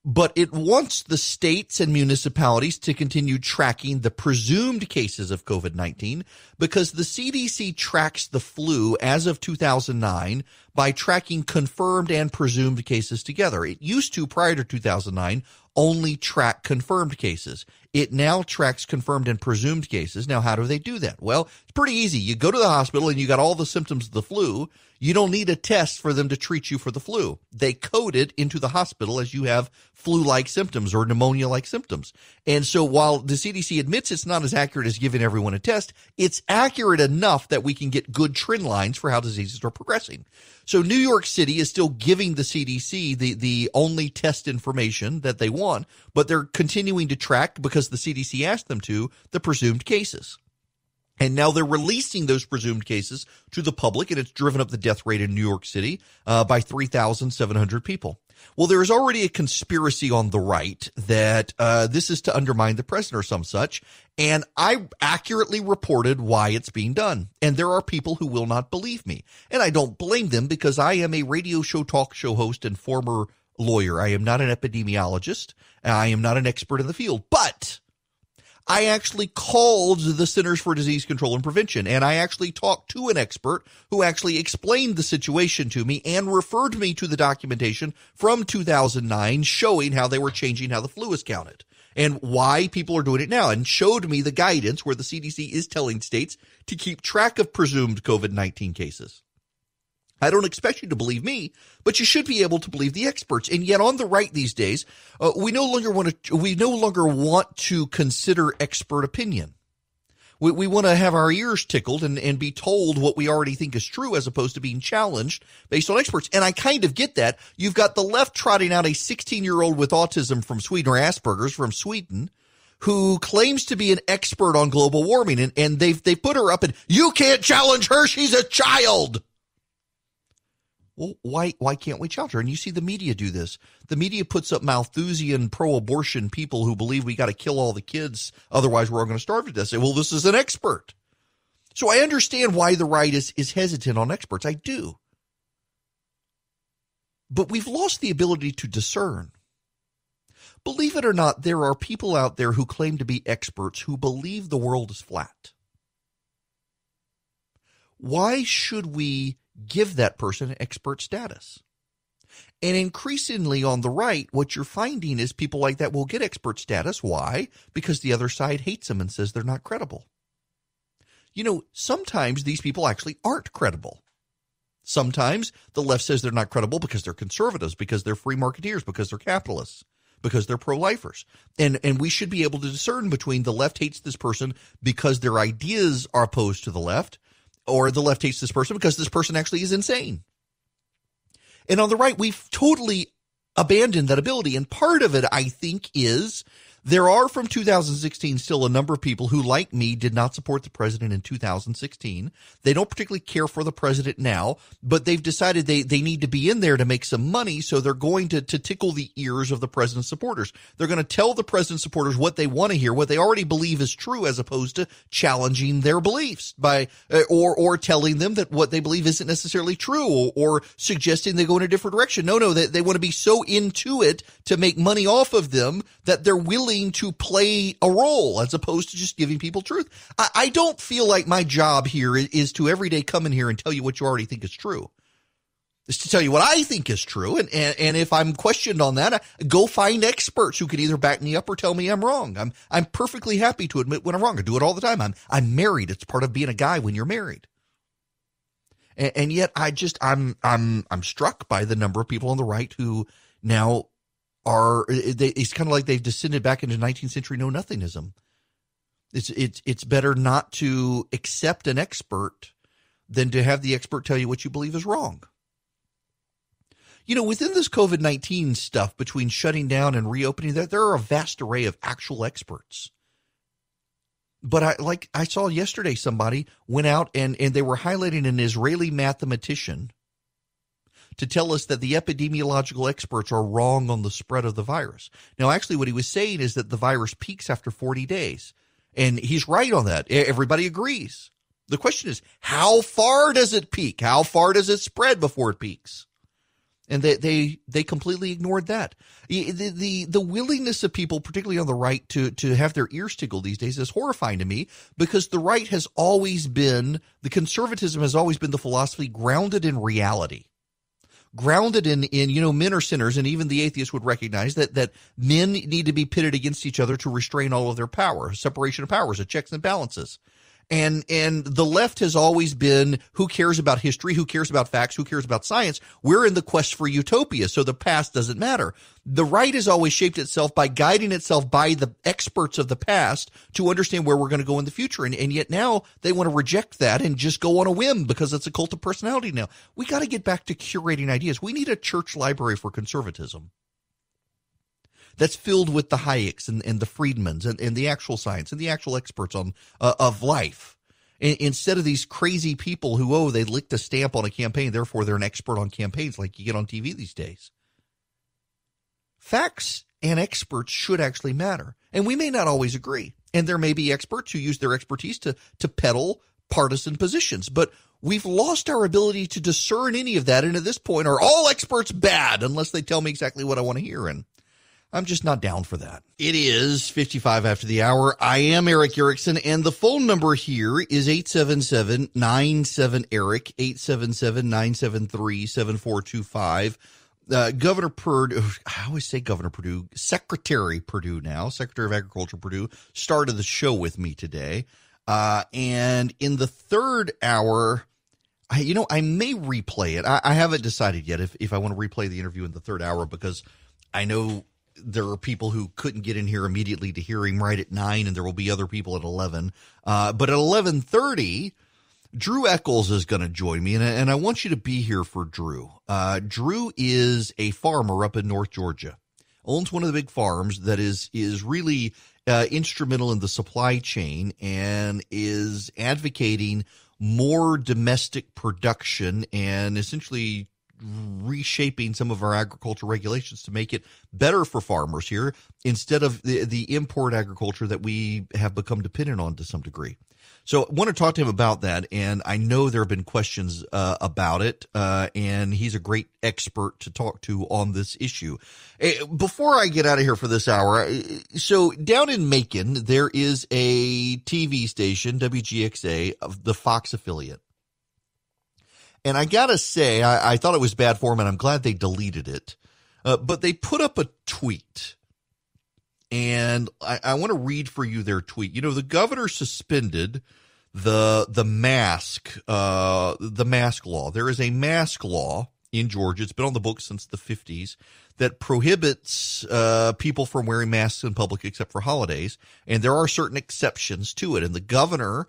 But it wants the states and municipalities to continue tracking the presumed cases of COVID-19, because the CDC tracks the flu as of 2009 by tracking confirmed and presumed cases together. It used to, prior to 2009, only track confirmed cases. It now tracks confirmed and presumed cases. Now, how do they do that? Well, it's pretty easy. You go to the hospital and you got all the symptoms of the flu. You don't need a test for them to treat you for the flu. They code it into the hospital as you have flu-like symptoms or pneumonia-like symptoms. And so while the CDC admits it's not as accurate as giving everyone a test, it's accurate enough that we can get good trend lines for how diseases are progressing. So New York City is still giving the CDC the only test information that they want, but they're continuing to track, because the CDC asked them to, the presumed cases. And now they're releasing those presumed cases to the public, and it's driven up the death rate in New York City by 3,700 people. Well, there is already a conspiracy on the right that this is to undermine the president or some such, and I accurately reported why it's being done. And there are people who will not believe me, and I don't blame them, because I am a radio show, talk show host, and former lawyer. I am not an epidemiologist. I am not an expert in the field, but I actually called the Centers for Disease Control and Prevention, and I actually talked to an expert who actually explained the situation to me and referred me to the documentation from 2009 showing how they were changing how the flu is counted and why people are doing it now, and showed me the guidance where the CDC is telling states to keep track of presumed COVID-19 cases. I don't expect you to believe me, but you should be able to believe the experts. And yet on the right these days, we no longer want to consider expert opinion. We want to have our ears tickled and be told what we already think is true, as opposed to being challenged based on experts. And I kind of get that. You've got the left trotting out a 16-year-old with autism from Sweden, or Asperger's from Sweden, who claims to be an expert on global warming. And they put her up, and you can't challenge her. She's a child. Well, why can't we challenge her? And you see the media do this. The media puts up Malthusian pro-abortion people who believe we got to kill all the kids, otherwise we're all going to starve to death. Say, well, this is an expert. So I understand why the right is hesitant on experts. I do. But we've lost the ability to discern. Believe it or not, there are people out there who claim to be experts who believe the world is flat. Why should we give that person expert status? And increasingly on the right, what you're finding is people like that will get expert status. Why? Because the other side hates them and says they're not credible. You know, sometimes these people actually aren't credible. Sometimes the left says they're not credible because they're conservatives, because they're free marketeers, because they're capitalists, because they're pro-lifers. And we should be able to discern between the left hates this person because their ideas are opposed to the left, or the left hates this person because this person actually is insane. And on the right, we've totally abandoned that ability. And part of it, I think, is there are from 2016 still a number of people who, like me, did not support the president in 2016. They don't particularly care for the president now, but they've decided they need to be in there to make some money, so they're going to tickle the ears of the president's supporters. They're going to tell the president's supporters what they want to hear, what they already believe is true, as opposed to challenging their beliefs by or telling them that what they believe isn't necessarily true, or suggesting they go in a different direction. No, they want to be so into it to make money off of them that they're willing to play a role as opposed to just giving people truth. I don't feel like my job here is to every day come in here and tell you what you already think is true. It's to tell you what I think is true. And if I'm questioned on that, go find experts who can either back me up or tell me I'm wrong. I'm perfectly happy to admit when I'm wrong. I do it all the time. I'm married. It's part of being a guy when you're married. And yet I'm struck by the number of people on the right who now it's kind of like they've descended back into 19th century know-nothingism. It's better not to accept an expert than to have the expert tell you what you believe is wrong. You know, within this COVID-19 stuff, between shutting down and reopening, there are a vast array of actual experts. But I saw yesterday somebody went out and they were highlighting an Israeli mathematician to tell us that the epidemiological experts are wrong on the spread of the virus. Now, actually, what he was saying is that the virus peaks after 40 days. And he's right on that. Everybody agrees. The question is, how far does it peak? How far does it spread before it peaks? And they completely ignored that. The willingness of people, particularly on the right, to have their ears tickled these days is horrifying to me, because the right has always been, the conservatism has always been the philosophy grounded in reality. Grounded in men are sinners, and even the atheist would recognize that men need to be pitted against each other to restrain all of their power, separation of powers, checks and balances. And the left has always been, who cares about history, who cares about facts, who cares about science? We're in the quest for utopia, so the past doesn't matter. The right has always shaped itself by guiding itself by the experts of the past to understand where we're going to go in the future. And yet now they want to reject that and just go on a whim because it's a cult of personality now. We got to get back to curating ideas. We need a church library for conservatism that's filled with the Hayeks and the Friedmans and the actual science and the actual experts on of life, instead of these crazy people who, they licked a stamp on a campaign, therefore they're an expert on campaigns like you get on TV these days. Facts and experts should actually matter, and we may not always agree. And there may be experts who use their expertise to peddle partisan positions, but we've lost our ability to discern any of that. And at this point, are all experts bad unless they tell me exactly what I want to hear? And I'm just not down for that. It is 55 after the hour. I am Eric Erickson, and the phone number here is 877-97-ERIC, 877-973-7425. Governor Perdue, I always say Governor Perdue, Secretary Perdue now, Secretary of Agriculture Perdue, started the show with me today. And in the third hour, I may replay it. I haven't decided yet if I want to replay the interview in the third hour, because I know there are people who couldn't get in here immediately to hear him right at 9, and there will be other people at 11. But at 11:30, Drew Eccles is going to join me, and I want you to be here for Drew. Drew is a farmer up in North Georgia, owns one of the big farms that is really instrumental in the supply chain, and is advocating more domestic production and essentially reshaping some of our agriculture regulations to make it better for farmers here, instead of the import agriculture that we have become dependent on to some degree. So I want to talk to him about that, and I know there have been questions about it, and he's a great expert to talk to on this issue. Before I get out of here for this hour, so down in Macon, there is a TV station, WGXA, of the Fox affiliate. And I got to say, I thought it was bad form, and I'm glad they deleted it. But they put up a tweet, and I want to read for you their tweet. The governor suspended the mask law. There is a mask law in Georgia. It's been on the books since the 50s that prohibits people from wearing masks in public except for holidays. And there are certain exceptions to it. And the governor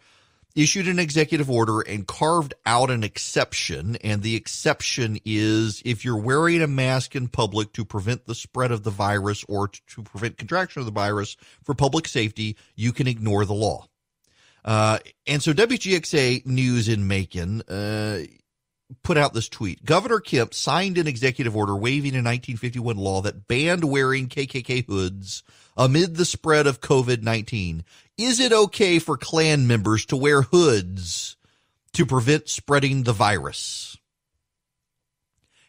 issued an executive order and carved out an exception. And the exception is if you're wearing a mask in public to prevent the spread of the virus or to prevent contraction of the virus for public safety, you can ignore the law. And so WGXA News in Macon put out this tweet. Governor Kemp signed an executive order waiving a 1951 law that banned wearing KKK hoods amid the spread of COVID-19. Is it okay for Klan members to wear hoods to prevent spreading the virus?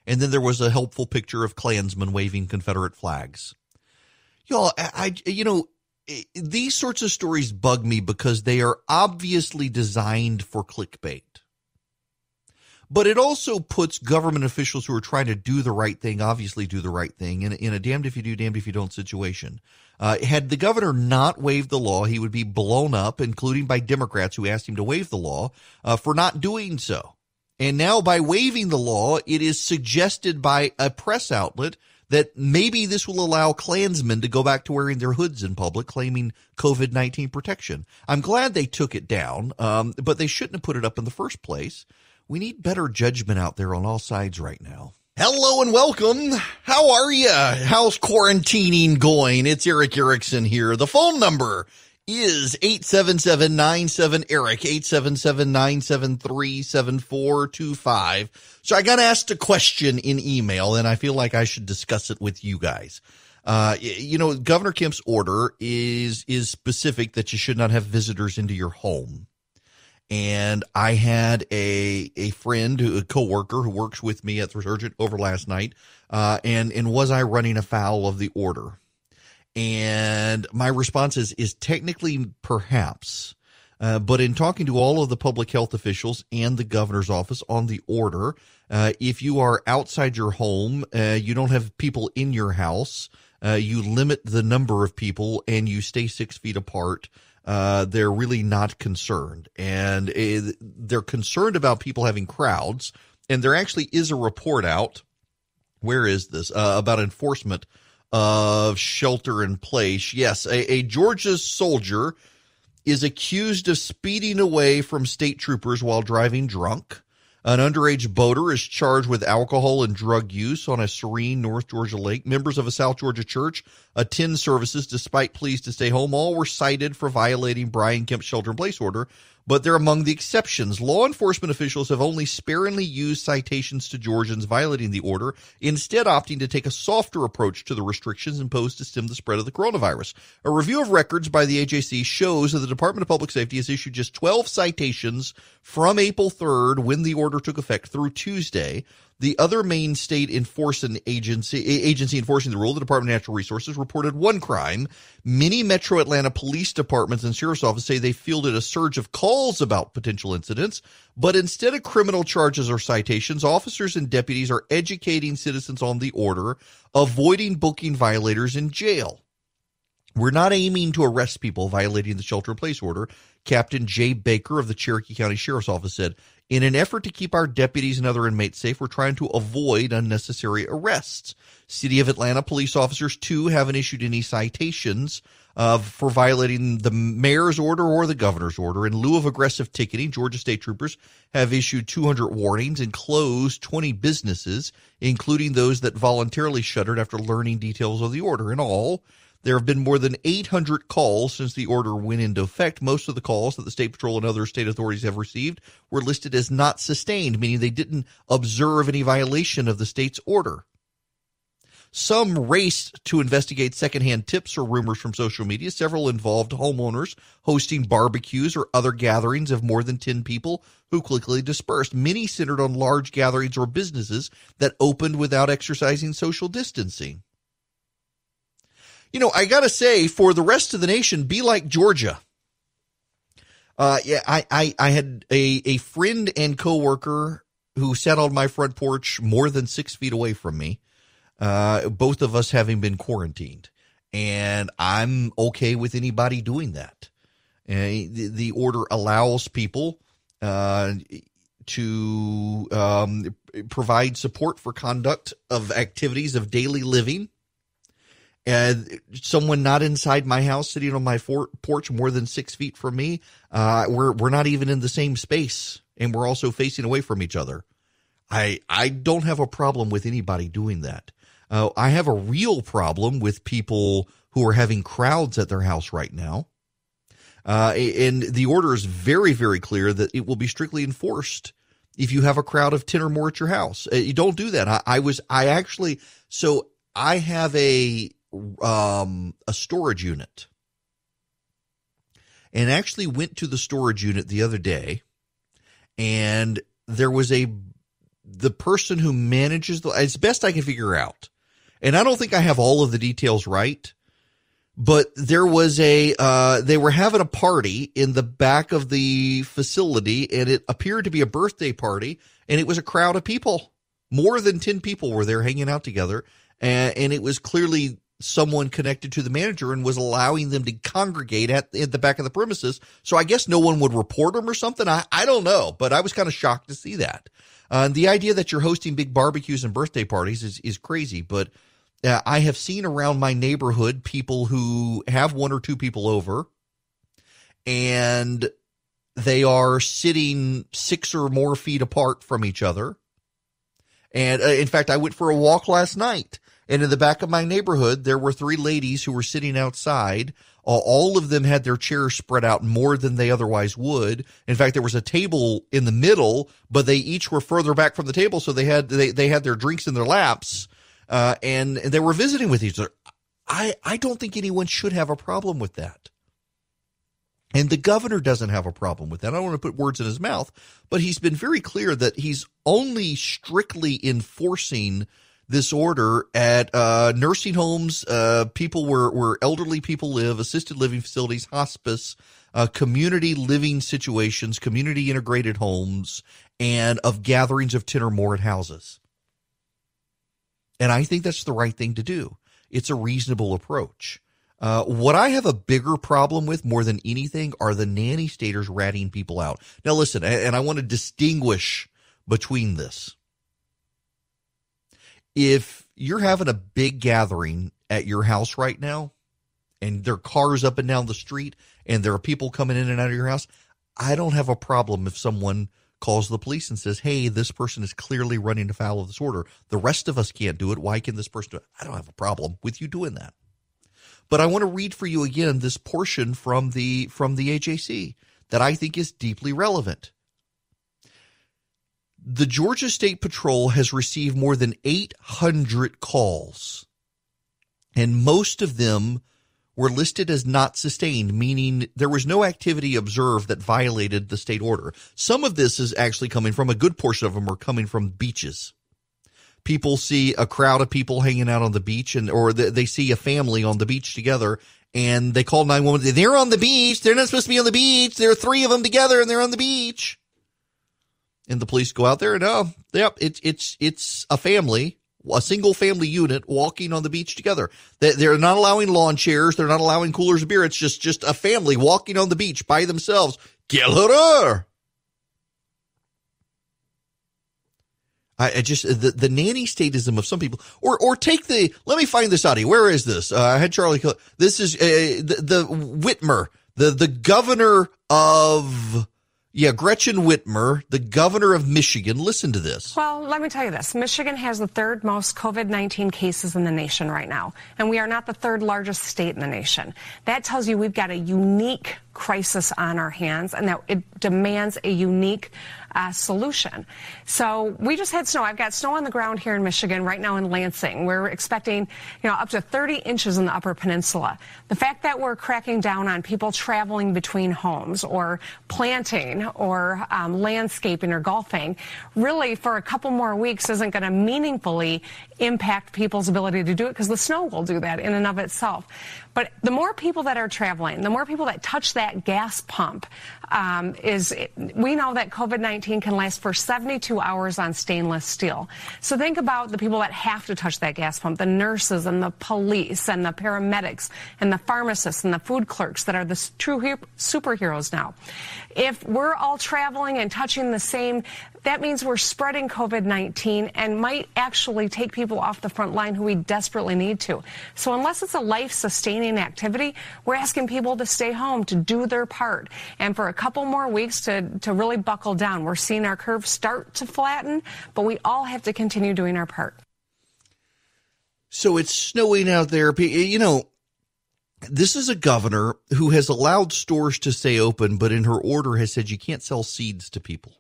And then there was a helpful picture of Klansmen waving Confederate flags. Y'all, these sorts of stories bug me because they are obviously designed for clickbait. But it also puts government officials who are trying to do the right thing, obviously do the right thing, in a damned if you do, damned if you don't situation. Had the governor not waived the law, he would be blown up, including by Democrats who asked him to waive the law, for not doing so. And now by waiving the law, it is suggested by a press outlet that maybe this will allow Klansmen to go back to wearing their hoods in public, claiming COVID-19 protection. I'm glad they took it down, but they shouldn't have put it up in the first place. We need better judgment out there on all sides right now. Hello and welcome. How are you? How's quarantining going? It's Eric Erickson here. The phone number is 877-97-ERIC, 877-973-7425. So I got asked a question in email, and I feel like I should discuss it with you guys. Governor Kemp's order is specific that you should not have visitors into your home. And I had a friend, a coworker who works with me at the Resurgent over last night. And was I running afoul of the order? And my response is technically perhaps. But in talking to all of the public health officials and the governor's office on the order, if you are outside your home, you don't have people in your house, you limit the number of people and you stay 6 feet apart. They're really not concerned, and they're concerned about people having crowds. And there actually is a report out. Where is this? About enforcement of shelter in place. Yes, a Georgia soldier is accused of speeding away from state troopers while driving drunk. An underage boater is charged with alcohol and drug use on a serene North Georgia lake. Members of a South Georgia church attend services despite pleas to stay home. All were cited for violating Brian Kemp's shelter-in-place order, but they're among the exceptions. Law enforcement officials have only sparingly used citations to Georgians violating the order, instead opting to take a softer approach to the restrictions imposed to stem the spread of the coronavirus. A review of records by the AJC shows that the Department of Public Safety has issued just 12 citations from April 3rd, when the order took effect, through Tuesday. The other main state enforcing agency enforcing the rule, the Department of Natural Resources, reported one crime. Many Metro Atlanta police departments and sheriff's office say they fielded a surge of calls about potential incidents, but instead of criminal charges or citations, officers and deputies are educating citizens on the order, avoiding booking violators in jail. We're not aiming to arrest people violating the shelter-in-place order, Captain Jay Baker of the Cherokee County Sheriff's Office said. In an effort to keep our deputies and other inmates safe, we're trying to avoid unnecessary arrests. City of Atlanta police officers, too, haven't issued any citations for violating the mayor's order or the governor's order. In lieu of aggressive ticketing, Georgia state troopers have issued 200 warnings and closed 20 businesses, including those that voluntarily shuttered after learning details of the order. In all, there have been more than 800 calls since the order went into effect. Most of the calls that the State Patrol and other state authorities have received were listed as not sustained, meaning they didn't observe any violation of the state's order. Some raced to investigate secondhand tips or rumors from social media. Several involved homeowners hosting barbecues or other gatherings of more than 10 people who quickly dispersed. Many centered on large gatherings or businesses that opened without exercising social distancing. You know, I got to say, for the rest of the nation, be like Georgia. I had a friend and coworker who sat on my front porch more than 6 feet away from me, both of us having been quarantined. And I'm okay with anybody doing that. The order allows people to provide support for conduct of activities of daily living. Someone not inside my house sitting on my porch more than 6 feet from me, we're not even in the same space, and we're also facing away from each other. I don't have a problem with anybody doing that. I have a real problem with people who are having crowds at their house right now. And the order is very, very clear that it will be strictly enforced if you have a crowd of 10 or more at your house. You don't do that. I have a storage unit, and actually went to the storage unit the other day, and there was the person who manages it's best I can figure out. And I don't think I have all of the details right, but there was they were having a party in the back of the facility, and it appeared to be a birthday party, and it was a crowd of people. More than 10 people were there hanging out together, and it was clearly someone connected to the manager and was allowing them to congregate at the back of the premises. So I guess no one would report them or something. I don't know, but I was kind of shocked to see that. The idea that you're hosting big barbecues and birthday parties is crazy, but I have seen around my neighborhood people who have 1 or 2 people over, and they are sitting 6 or more feet apart from each other. And in fact, I went for a walk last night, and in the back of my neighborhood, there were 3 ladies who were sitting outside. All of them had their chairs spread out more than they otherwise would. In fact, there was a table in the middle, but they each were further back from the table, so they had their drinks in their laps, and they were visiting with each other. I don't think anyone should have a problem with that. And the governor doesn't have a problem with that. I don't want to put words in his mouth, but he's been very clear that he's only strictly enforcing this order at nursing homes, people where elderly people live, assisted living facilities, hospice, community living situations, community integrated homes, and of gatherings of 10 or more at houses. And I think that's the right thing to do. It's a reasonable approach. What I have a bigger problem with more than anything are the nanny staters ratting people out. Now, listen, and I want to distinguish between this. If you're having a big gathering at your house right now, and there are cars up and down the street, and there are people coming in and out of your house, I don't have a problem if someone calls the police and says, hey, this person is clearly running afoul of this order. The rest of us can't do it. Why can this person do it? I don't have a problem with you doing that. But I want to read for you again this portion from the AJC that I think is deeply relevant. The Georgia State Patrol has received more than 800 calls, and most of them were listed as not sustained, meaning there was no activity observed that violated the state order. Some of this is actually coming from, a good portion of them are coming from beaches. People see a crowd of people hanging out on the beach, or they see a family on the beach together, and they call 911. They're on the beach. They're not supposed to be on the beach. There are 3 of them together, and they're on the beach. And the police go out there, and it's a family, a single family unit walking on the beach together. They're not allowing lawn chairs. They're not allowing coolers of beer. It's just a family walking on the beach by themselves. Killer. The nanny statism of some people, or take let me find this out of you. Where is this? I had Charlie. This is the Whitmer, the governor of. Yeah, Gretchen Whitmer, the governor of Michigan. Listen to this. Well, let me tell you this. Michigan has the 3rd most COVID-19 cases in the nation right now, and we are not the 3rd largest state in the nation. That tells you we've got a unique crisis on our hands, and that it demands a unique solution. So we just had snow. I've got snow on the ground here in Michigan right now in Lansing. We're expecting, up to 30 inches in the Upper Peninsula. The fact that we're cracking down on people traveling between homes or planting or landscaping or golfing really for a couple more weeks isn't going to meaningfully impact people's ability to do it, because the snow will do that in and of itself. But the more people that are traveling, the more people that touch that gas pump, we know that COVID-19 COVID-19 can last for 72 hours on stainless steel. So think about the people that have to touch that gas pump, the nurses and the police and the paramedics and the pharmacists and the food clerks that are the true superheroes now. If we're all traveling and touching the same, that means we're spreading COVID-19 and might actually take people off the front line who we desperately need to. So unless it's a life-sustaining activity, we're asking people to stay home, to do their part, and for a couple more weeks to really buckle down. We're seeing our curve start to flatten, but we all have to continue doing our part. So it's snowing out there. You know, this is a governor who has allowed stores to stay open, but in her order has said you can't sell seeds to people.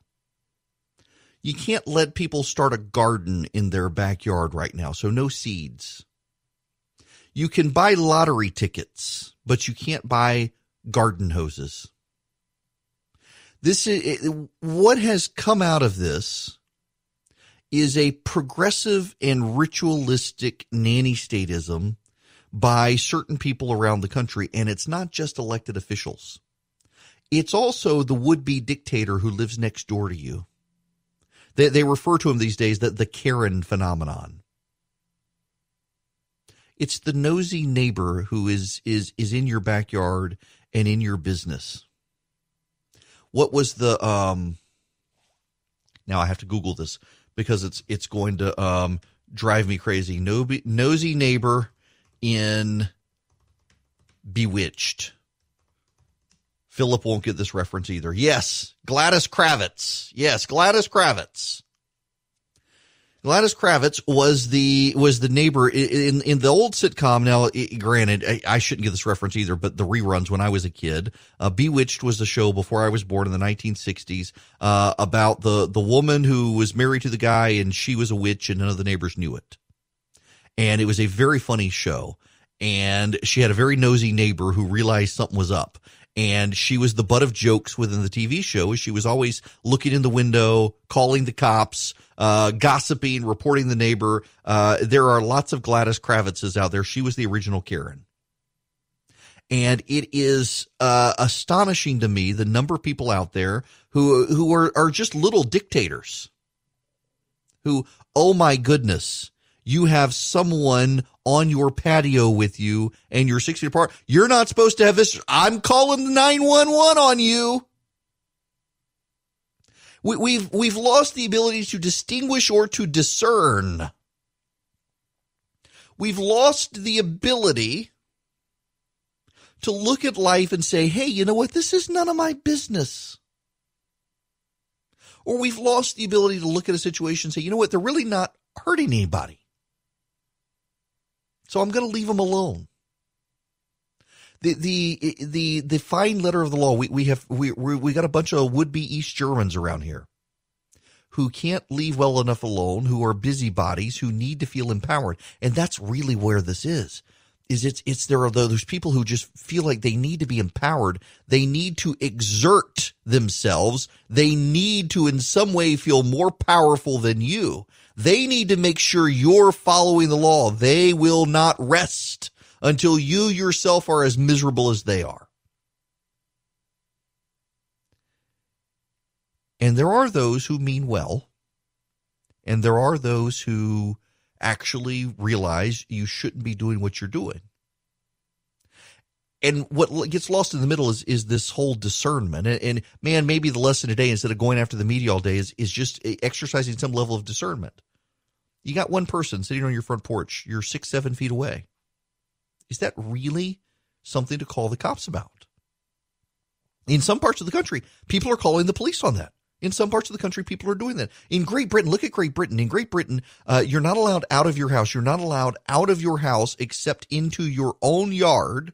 You can't let people start a garden in their backyard right now, so no seeds. You can buy lottery tickets, but you can't buy garden hoses. This is what has come out of this is a progressive and ritualistic nanny statism by certain people around the country, and it's not just elected officials. It's also the would-be dictator who lives next door to you. They refer to him these days the Karen phenomenon. It's the nosy neighbor who is in your backyard and in your business. What was the now I have to Google this because it's going to drive me crazy. Nosy neighbor in Bewitched. Philip won't get this reference either. Yes, Gladys Kravitz. Yes, Gladys Kravitz. Gladys Kravitz was the neighbor in the old sitcom. Now, granted, I shouldn't get this reference either, but the reruns when I was a kid. Bewitched was the show before I was born in the 1960s about the woman who was married to the guy and she was a witch and none of the neighbors knew it. And it was a very funny show. And she had a very nosy neighbor who realized something was up. And she was the butt of jokes within the TV show. She was always looking in the window, calling the cops, gossiping, reporting the neighbor. There are lots of Gladys Kravitzes out there. She was the original Karen. And it is astonishing to me the number of people out there who are just little dictators. Who, oh my goodness, you have someone on your patio with you and you're 6 feet apart. You're not supposed to have this. I'm calling 911 on you. We've lost the ability to distinguish or to discern. We've lost the ability to look at life and say, hey, you know what? This is none of my business. Or we've lost the ability to look at a situation and say, you know what? They're really not hurting anybody. So I'm going to leave them alone. The fine letter of the law. We got a bunch of would-be East Germans around here who can't leave well enough alone, who are busybodies, who need to feel empowered, and that's really where this is. There are those people who just feel like they need to be empowered. They need to exert themselves. They need to in some way feel more powerful than you. They need to make sure you're following the law. They will not rest until you yourself are as miserable as they are. And there are those who mean well, and there are those who actually realize you shouldn't be doing what you're doing. And what gets lost in the middle is this whole discernment. And man, maybe the lesson today, instead of going after the media all day, is just exercising some level of discernment. You got one person sitting on your front porch. You're 6-7 feet away. Is that really something to call the cops about? In some parts of the country, people are calling the police on that. In some parts of the country, people are doing that. In Great Britain, look at Great Britain. In Great Britain, you're not allowed out of your house. You're not allowed out of your house except into your own yard.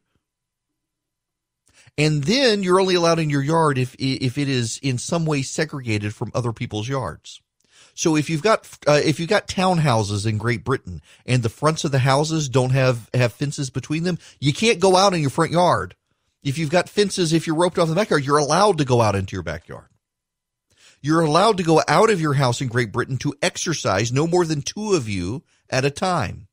And then you're only allowed in your yard if it is in some way segregated from other people's yards. So if you've got townhouses in Great Britain and the fronts of the houses don't have fences between them, you can't go out in your front yard. If you've got fences, if you're roped off the backyard, you're allowed to go out into your backyard. You're allowed to go out of your house in Great Britain to exercise no more than 2 of you at a time.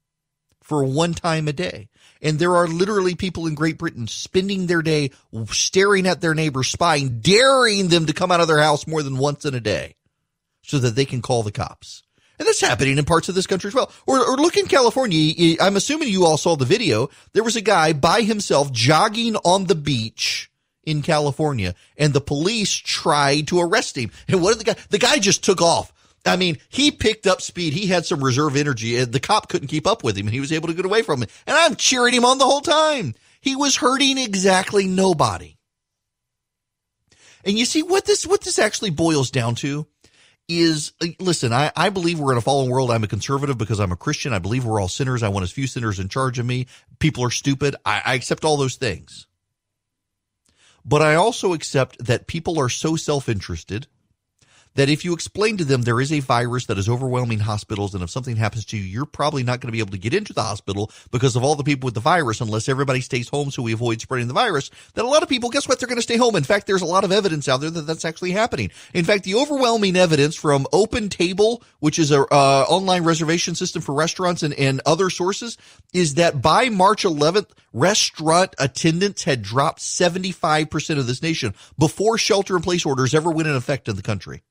for one time a day. And there are literally people in Great Britain spending their day staring at their neighbor, spying, daring them to come out of their house more than once in a day so that they can call the cops. And that's happening in parts of this country as well. Or look in California. I'm assuming you all saw the video. There was a guy by himself jogging on the beach in California, and the police tried to arrest him. And what did the guy just took off. I mean, he picked up speed. He had some reserve energy, and the cop couldn't keep up with him, and he was able to get away from him. And I'm cheering him on the whole time. He was hurting exactly nobody. And you see what this actually boils down to is, listen, I believe we're in a fallen world. I'm a conservative because I'm a Christian. I believe we're all sinners. I want as few sinners in charge of me. People are stupid. I accept all those things. But I also accept that people are so self-interested that if you explain to them there is a virus that is overwhelming hospitals, and if something happens to you, you're probably not going to be able to get into the hospital because of all the people with the virus unless everybody stays home so we avoid spreading the virus, that a lot of people, guess what, they're going to stay home. In fact, there's a lot of evidence out there that that's actually happening. In fact, the overwhelming evidence from Open Table, which is a online reservation system for restaurants and other sources, is that by March 11th, restaurant attendance had dropped 75% of this nation before shelter-in-place orders ever went in effect in the country.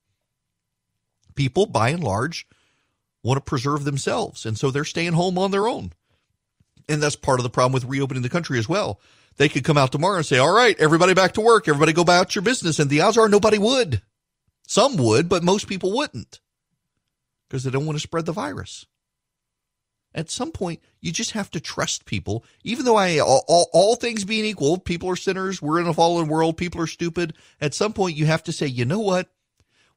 People, by and large, want to preserve themselves, and so they're staying home on their own. And that's part of the problem with reopening the country as well. They could come out tomorrow and say, all right, everybody back to work, everybody go about your business, and the odds are nobody would. Some would, but most people wouldn't because they don't want to spread the virus. At some point, you just have to trust people, even though all things being equal, people are sinners, we're in a fallen world, people are stupid. At some point, you have to say, you know what?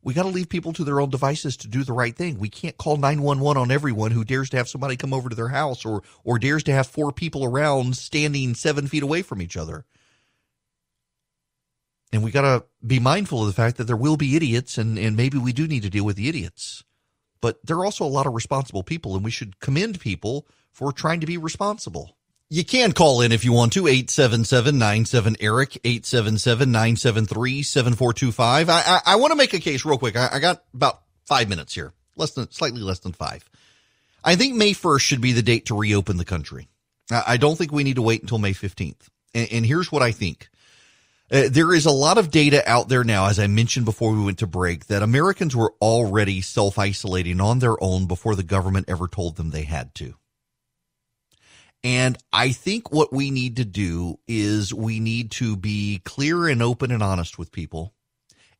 We got to leave people to their own devices to do the right thing. We can't call 911 on everyone who dares to have somebody come over to their house or dares to have 4 people around standing 7 feet away from each other. And we got to be mindful of the fact that there will be idiots, and maybe we do need to deal with the idiots. But there are also a lot of responsible people, and we should commend people for trying to be responsible. You can call in if you want to, 877-97-ERIC, 877-973-7425. I want to make a case real quick. I got about 5 minutes here, slightly less than 5. I think May 1st should be the date to reopen the country. I don't think we need to wait until May 15th. And here's what I think. There is a lot of data out there now, as I mentioned before we went to break, that Americans were already self-isolating on their own before the government ever told them they had to. And I think what we need to do is we need to be clear and open and honest with people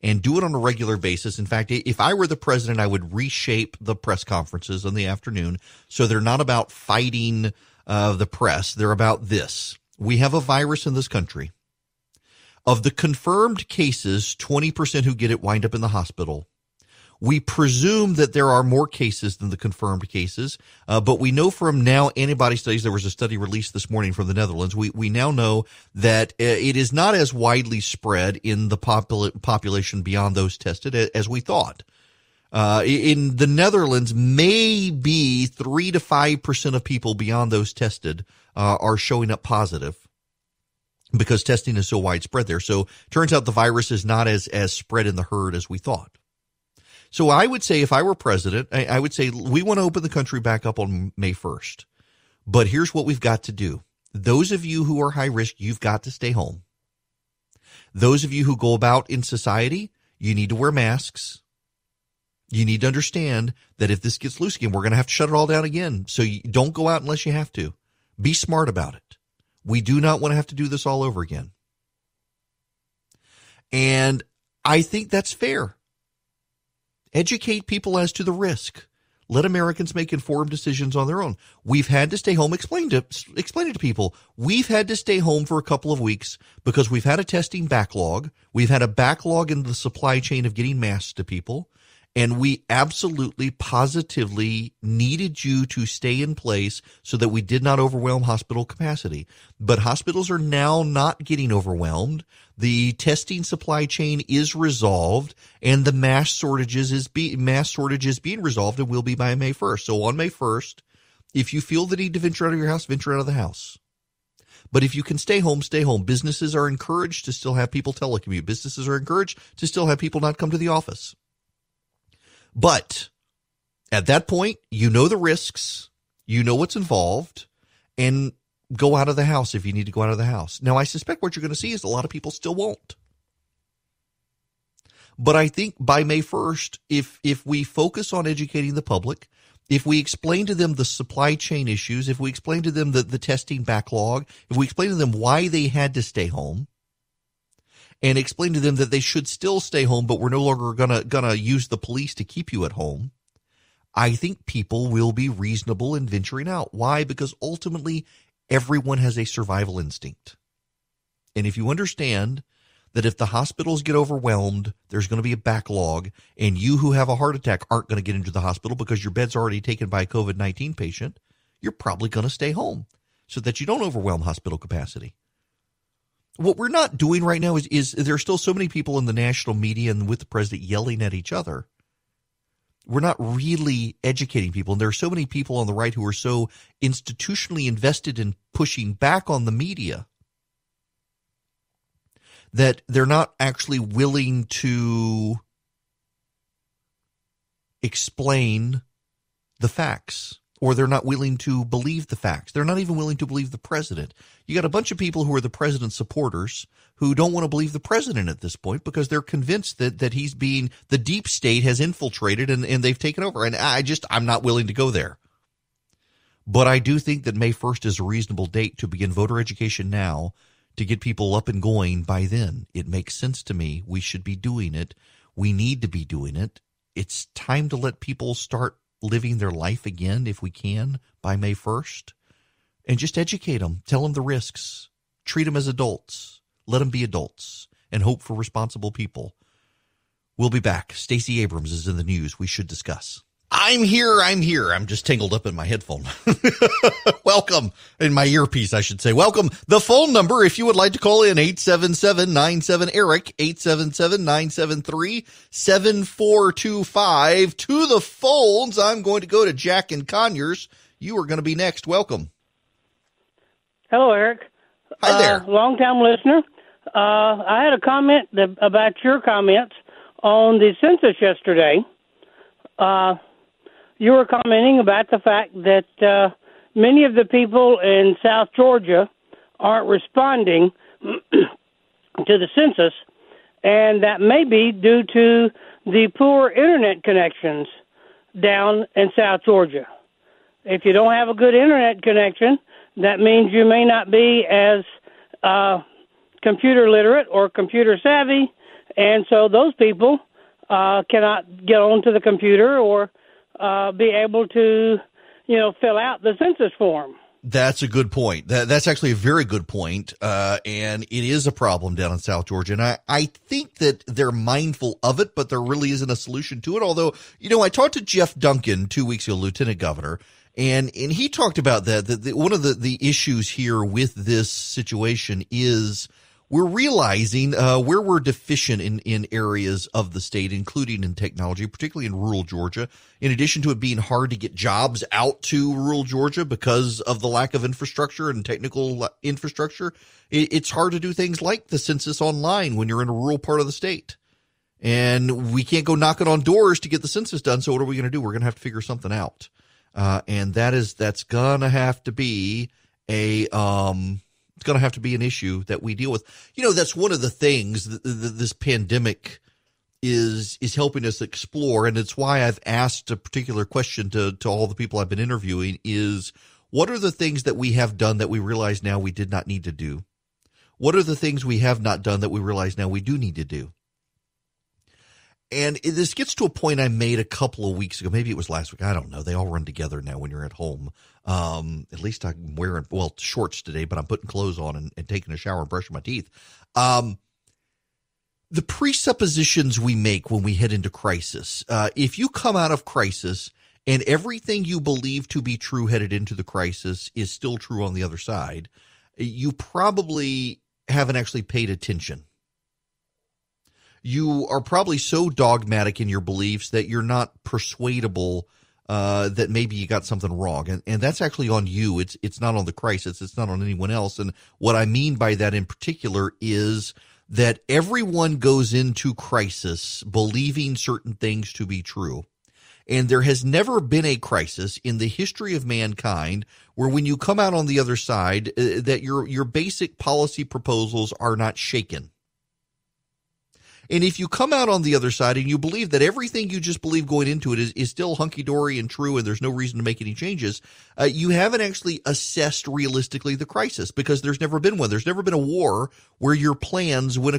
and do it on a regular basis. In fact, if I were the president, I would reshape the press conferences in the afternoon so they're not about fighting the press. They're about this. We have a virus in this country. Of the confirmed cases, 20% who get it wind up in the hospital. We presume that there are more cases than the confirmed cases, but we know from now antibody studies, there was a study released this morning from the Netherlands, we now know that it is not as widely spread in the population beyond those tested as we thought. In the Netherlands, maybe 3 to 5% of people beyond those tested are showing up positive because testing is so widespread there. So turns out the virus is not as spread in the herd as we thought. So I would say if I were president, I would say we want to open the country back up on May 1st. But here's what we've got to do. Those of you who are high risk, you've got to stay home. Those of you who go about in society, you need to wear masks. You need to understand that if this gets loose again, we're going to have to shut it all down again. So you don't go out unless you have to. Be smart about it. We do not want to have to do this all over again. And I think that's fair. Educate people as to the risk. Let Americans make informed decisions on their own. We've had to stay home. Explain it to people. We've had to stay home for a couple of weeks because we've had a testing backlog. We've had a backlog in the supply chain of getting masks to people. And we absolutely, positively needed you to stay in place so that we did not overwhelm hospital capacity. But hospitals are now not getting overwhelmed. The testing supply chain is resolved, and the mass shortage is being resolved and will be by May 1st. So on May 1st, if you feel the need to venture out of your house, venture out of the house. But if you can stay home, stay home. Businesses are encouraged to still have people telecommute. Businesses are encouraged to still have people not come to the office. But at that point, you know the risks. You know what's involved, and go out of the house if you need to go out of the house. Now, I suspect what you're going to see is a lot of people still won't. But I think by May 1st, if we focus on educating the public, if we explain to them the supply chain issues, if we explain to them the testing backlog, if we explain to them why they had to stay home, and explain to them that they should still stay home, but we're no longer gonna use the police to keep you at home, I think people will be reasonable in venturing out. Why? Because ultimately, everyone has a survival instinct. And if you understand that if the hospitals get overwhelmed, there's going to be a backlog, and you who have a heart attack aren't going to get into the hospital because your bed's already taken by a COVID-19 patient, you're probably going to stay home so that you don't overwhelm hospital capacity. What we're not doing right now is there are still so many people in the national media and with the president yelling at each other. We're not really educating people. And there are so many people on the right who are so institutionally invested in pushing back on the media that they're not actually willing to explain the facts, or they're not willing to believe the facts. They're not even willing to believe the president. You got a bunch of people who are the president's supporters who don't want to believe the president at this point because they're convinced that he's being, the deep state has infiltrated and they've taken over. And I'm not willing to go there. But I do think that May 1st is a reasonable date to begin voter education now, to get people up and going by then. It makes sense to me. We should be doing it. We need to be doing it. It's time to let people start living their life again, if we can, by May 1st. And just educate them. Tell them the risks. Treat them as adults. Let them be adults. And hope for responsible people. We'll be back. Stacey Abrams is in the news. We should discuss. I'm here. I'm just tangled up in my headphone. Welcome. In my earpiece, I should say. Welcome. The phone number, if you would like to call in, 877-97-ERIC, 877-973-7425. To the phones, I'm going to go to Jack and Conyers. You are going to be next. Welcome. Hello, Eric. Hi there. Long-time listener. I had a comment about your comments on the census yesterday. You were commenting about the fact that many of the people in South Georgia aren't responding to the census, and that may be due to the poor internet connections down in South Georgia. If you don't have a good internet connection, that means you may not be as computer literate or computer savvy, and so those people cannot get onto the computer or be able to, fill out the census form. That's a good point. That's actually a very good point, and it is a problem down in South Georgia. And I think that they're mindful of it, but there really isn't a solution to it. Although, I talked to Jeff Duncan 2 weeks ago, Lieutenant Governor, and he talked about that one of the issues here with this situation is we're realizing where we're deficient in areas of the state, including in technology, particularly in rural Georgia. In addition to it being hard to get jobs out to rural Georgia because of the lack of infrastructure and technical infrastructure, it's hard to do things like the census online when you're in a rural part of the state. And we can't go knocking on doors to get the census done. So what are we going to do? We're going to have to figure something out. And that's going to have to be it's going to have to be an issue that we deal with. That's one of the things that this pandemic is helping us explore. And it's why I've asked a particular question to all the people I've been interviewing is, what are the things that we have done that we realize now we did not need to do? What are the things we have not done that we realize now we do need to do? And this gets to a point I made a couple of weeks ago. Maybe it was last week. I don't know. They all run together now when you're at home. At least I'm wearing, shorts today, but I'm putting clothes on and taking a shower and brushing my teeth. The presuppositions we make when we head into crisis. If you come out of crisis and everything you believe to be true headed into the crisis is still true on the other side, you probably haven't actually paid attention. You are probably so dogmatic in your beliefs that you're not persuadable that maybe you got something wrong. And that's actually on you. It's not on the crisis. It's not on anyone else. And what I mean by that in particular is that everyone goes into crisis believing certain things to be true. And there has never been a crisis in the history of mankind where when you come out on the other side, that your basic policy proposals are not shaken. And if you come out on the other side and you believe that everything you just believe going into it is still hunky-dory and true and there's no reason to make any changes, you haven't actually assessed realistically the crisis, because there's never been one. There's never been a war where your plans went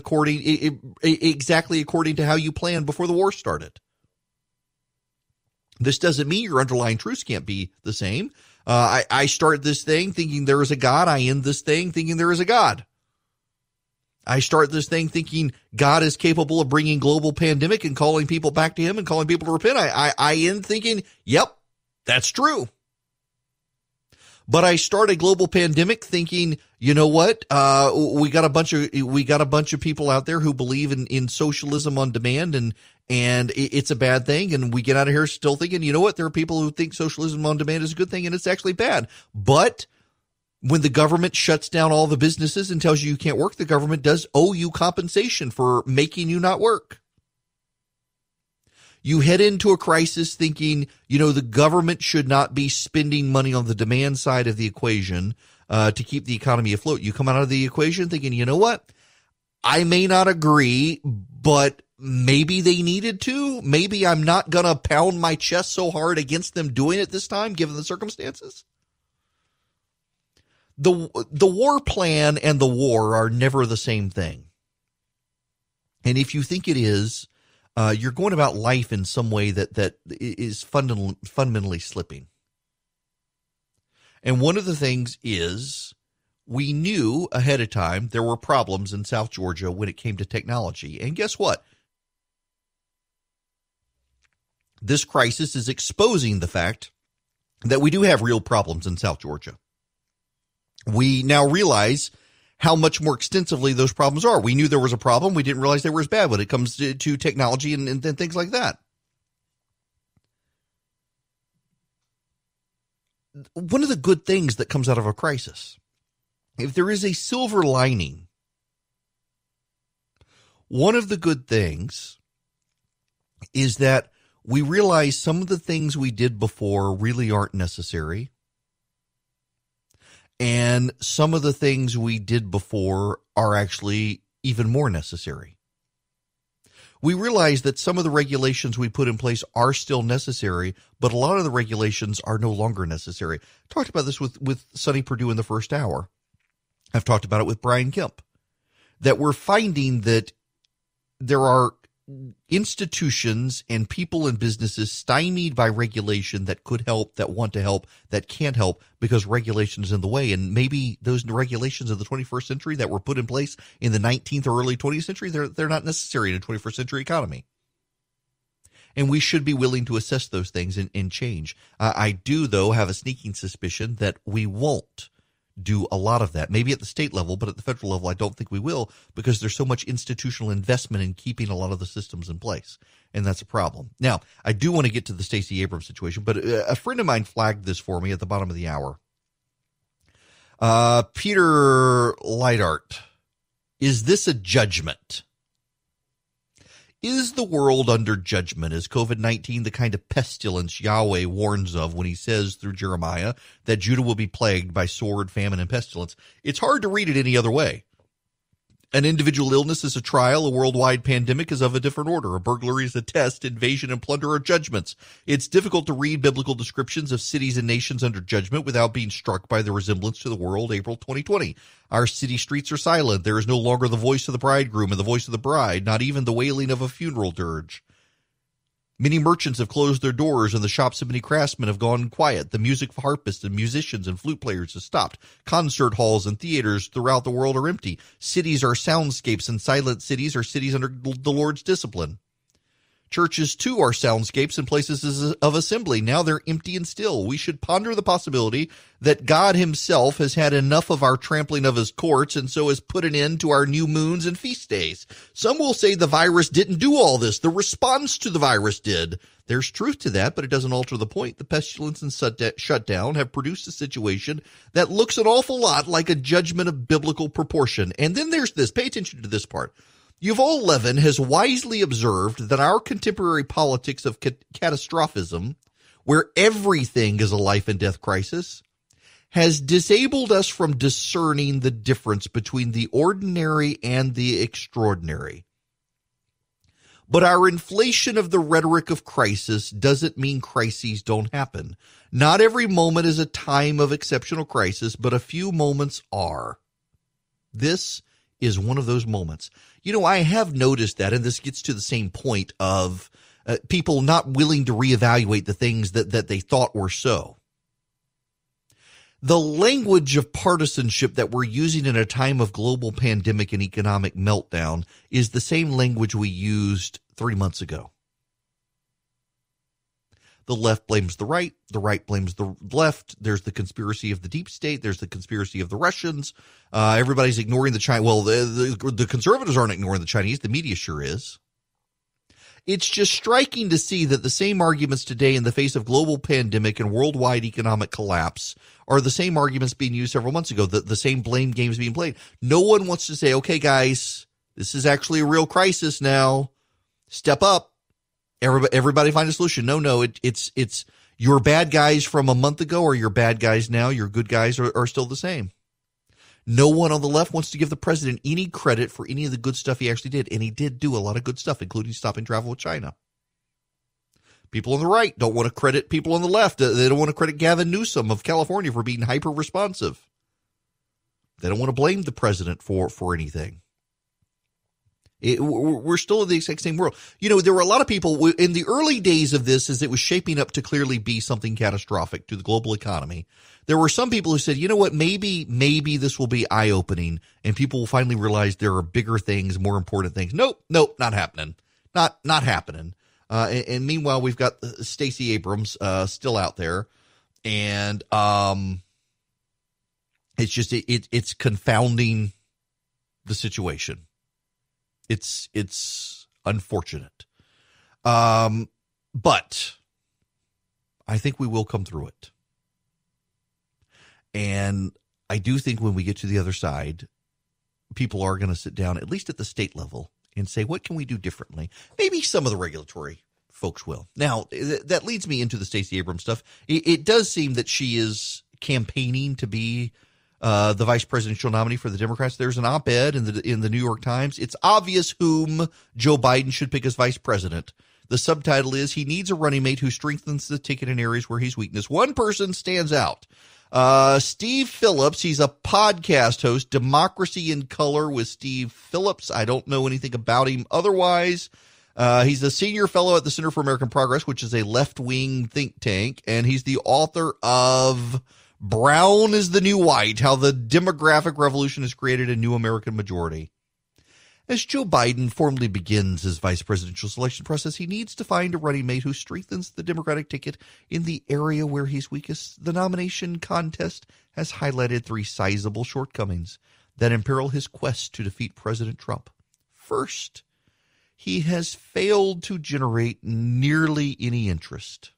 exactly according to how you planned before the war started. This doesn't mean your underlying truths can't be the same. I start this thing thinking there is a God. I end this thing thinking there is a God. I start this thing thinking God is capable of bringing global pandemic and calling people back to him and calling people to repent. I end thinking, yep, that's true. But I start a global pandemic thinking, you know what? We got a bunch of people out there who believe in socialism on demand, and it's a bad thing. And we get out of here still thinking, you know what? There are people who think socialism on demand is a good thing, and it's actually bad. But when the government shuts down all the businesses and tells you can't work, the government does owe you compensation for making you not work. You head into a crisis thinking, the government should not be spending money on the demand side of the equation to keep the economy afloat. You come out of the equation thinking, you know what? I may not agree, but maybe they needed to. Maybe I'm not going to pound my chest so hard against them doing it this time, given the circumstances. The war plan and the war are never the same thing. And if you think it is, you're going about life in some way that is fundamentally slipping. And one of the things is, we knew ahead of time there were problems in South Georgia when it came to technology. And guess what? This crisis is exposing the fact that we do have real problems in South Georgia. We now realize how much more extensively those problems are. We knew there was a problem. We didn't realize they were as bad when it comes to technology and things like that. One of the good things that comes out of a crisis, if there is a silver lining, one of the good things is that we realize some of the things we did before really aren't necessary. And some of the things we did before are actually even more necessary. We realize that some of the regulations we put in place are still necessary, but a lot of the regulations are no longer necessary. I talked about this with Sonny Perdue in the first hour. I've talked about it with Brian Kemp, that we're finding that there are institutions and people and businesses stymied by regulation that could help, that want to help, that can't help because regulation is in the way. And maybe those regulations of the 21st century that were put in place in the 19th or early 20th century, they're not necessary in a 21st century economy. And we should be willing to assess those things and change. I do, though, have a sneaking suspicion that we won't do a lot of that, maybe at the state level, but at the federal level, I don't think we will, because there's so much institutional investment in keeping a lot of the systems in place. And that's a problem. Now, I do want to get to the Stacey Abrams situation, but a friend of mine flagged this for me at the bottom of the hour. Peter Leidart, is this a judgment? Is the world under judgment? Is COVID-19 the kind of pestilence Yahweh warns of when he says through Jeremiah that Judah will be plagued by sword, famine, and pestilence? It's hard to read it any other way. An individual illness is a trial. A worldwide pandemic is of a different order. A burglary is a test. Invasion and plunder are judgments. It's difficult to read biblical descriptions of cities and nations under judgment without being struck by the resemblance to the world April 2020. Our city streets are silent. There is no longer the voice of the bridegroom and the voice of the bride, not even the wailing of a funeral dirge. Many merchants have closed their doors, and the shops of many craftsmen have gone quiet. The music of harpists and musicians and flute players has stopped. Concert halls and theaters throughout the world are empty. Cities are soundscapes, and silent cities are cities under the Lord's discipline. Churches, too, are soundscapes and places of assembly. Now they're empty and still. We should ponder the possibility that God himself has had enough of our trampling of his courts and so has put an end to our new moons and feast days. Some will say the virus didn't do all this. The response to the virus did. There's truth to that, but it doesn't alter the point. The pestilence and shutdown have produced a situation that looks an awful lot like a judgment of biblical proportion. And then there's this. Pay attention to this part. Yuval Levin has wisely observed that our contemporary politics of catastrophism, where everything is a life and death crisis, has disabled us from discerning the difference between the ordinary and the extraordinary. But our inflation of the rhetoric of crisis doesn't mean crises don't happen. Not every moment is a time of exceptional crisis, but a few moments are. This is one of those moments. You know, I have noticed that, and this gets to the same point of people not willing to reevaluate the things that they thought were so. The language of partisanship that we're using in a time of global pandemic and economic meltdown is the same language we used 3 months ago. The left blames the right blames the left. There's the conspiracy of the deep state. There's the conspiracy of the Russians. Everybody's ignoring the Chinese. Well, the conservatives aren't ignoring the Chinese. The media sure is. It's just striking to see that the same arguments today in the face of global pandemic and worldwide economic collapse are the same arguments being used several months ago, the same blame games being played. No one wants to say, okay, guys, this is actually a real crisis now. Step up. Everybody find a solution. No, it's your bad guys from a month ago or your bad guys now. Your good guys are still the same. No one on the left wants to give the president any credit for any of the good stuff he actually did. And he did do a lot of good stuff, including stopping travel with China. People on the right don't want to credit people on the left. They don't want to credit Gavin Newsom of California for being hyper-responsive. They don't want to blame the president for anything. We're still in the exact same world. You know, there were a lot of people in the early days of this as it was shaping up to clearly be something catastrophic to the global economy. There were some people who said, you know what, maybe this will be eye-opening and people will finally realize there are bigger things, more important things. Nope, not happening. Not happening. And meanwhile, we've got Stacey Abrams still out there. And it's just it's confounding the situation. It's unfortunate. But I think we will come through it. And I do think when we get to the other side, people are going to sit down, at least at the state level, and say, what can we do differently? Maybe some of the regulatory folks will. Now, that leads me into the Stacey Abrams stuff. It does seem that she is campaigning to be the vice presidential nominee for the Democrats. There's an op-ed in the New York Times. It's obvious whom Joe Biden should pick as vice president. The subtitle is, he needs a running mate who strengthens the ticket in areas where he's weakness. One person stands out. Steve Phillips. He's a podcast host, Democracy in Color with Steve Phillips. I don't know anything about him otherwise. He's a senior fellow at the Center for American Progress, which is a left-wing think tank, and he's the author of Brown is the New White, How the Demographic Revolution has Created a New American Majority. As Joe Biden formally begins his vice presidential selection process, he needs to find a running mate who strengthens the Democratic ticket in the area where he's weakest. The nomination contest has highlighted 3 sizable shortcomings that imperil his quest to defeat President Trump. First, he has failed to generate nearly any interest,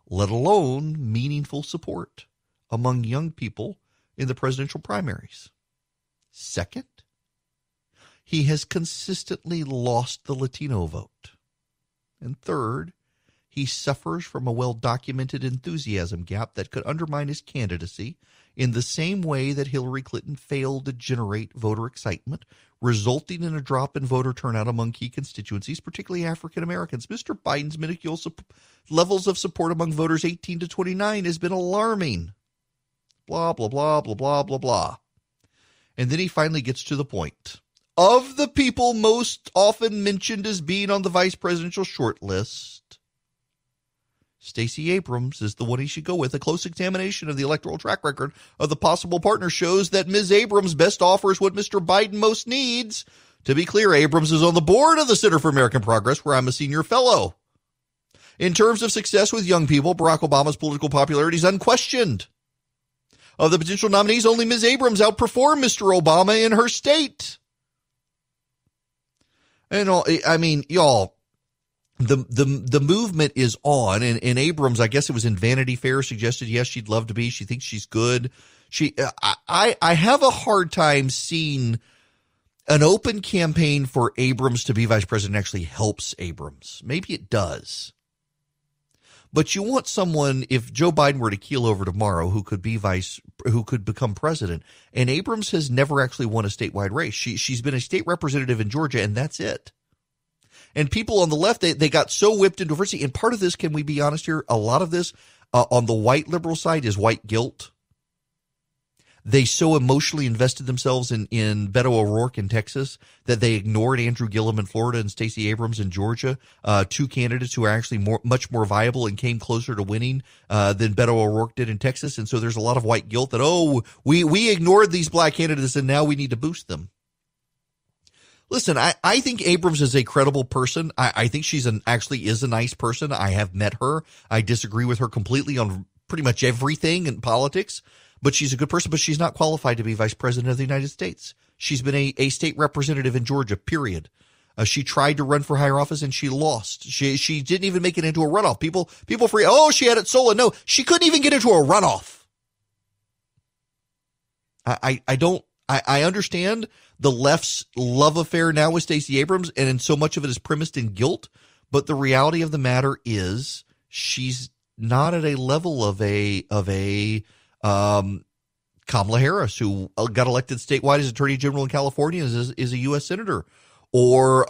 let alone meaningful support among young people in the presidential primaries. Second, he has consistently lost the Latino vote. And third, he suffers from a well-documented enthusiasm gap that could undermine his candidacy in the same way that Hillary Clinton failed to generate voter excitement, resulting in a drop in voter turnout among key constituencies, particularly African Americans. Mr. Biden's minuscule levels of support among voters 18 to 29 has been alarming. Blah, blah, blah, blah, blah, blah, blah. And then he finally gets to the point. Of the people most often mentioned as being on the vice presidential shortlist, Stacey Abrams is the one he should go with. A close examination of the electoral track record of the possible partner shows that Ms. Abrams best offers what Mr. Biden most needs. To be clear, Abrams is on the board of the Center for American Progress, where I'm a senior fellow. In terms of success with young people, Barack Obama's political popularity is unquestioned. Of the potential nominees, only Ms. Abrams outperformed Mr. Obama in her state. And I mean, y'all, the movement is on, and Abrams, I guess it was in Vanity Fair, suggested, yes, she'd love to be. She thinks she's good. I have a hard time seeing an open campaign for Abrams to be vice president actually helps Abrams. Maybe it does. But you want someone, if Joe Biden were to keel over tomorrow, who could become president. And Abrams has never actually won a statewide race. She's been a state representative in Georgia, and that's it. And people on the left, they got so whipped into diversity. And part of this, can we be honest here, a lot of this on the white liberal side is white guilt. They so emotionally invested themselves in Beto O'Rourke in Texas that they ignored Andrew Gillum in Florida and Stacey Abrams in Georgia, two candidates who are actually much more viable and came closer to winning than Beto O'Rourke did in Texas. And so there's a lot of white guilt that, we ignored these black candidates and now we need to boost them. Listen, I think Abrams is a credible person. I think she's actually is a nice person. I have met her. I disagree with her completely on pretty much everything in politics. But she's a good person, but she's not qualified to be vice president of the United States. She's been a state representative in Georgia, period. She tried to run for higher office and she lost. She didn't even make it into a runoff. People free. Oh, she had it stolen. No, she couldn't even get into a runoff. I understand the left's love affair now with Stacey Abrams, and so much of it is premised in guilt. But the reality of the matter is she's not at a level of a Kamala Harris, who got elected statewide as Attorney General in California, is a U.S. Senator. Or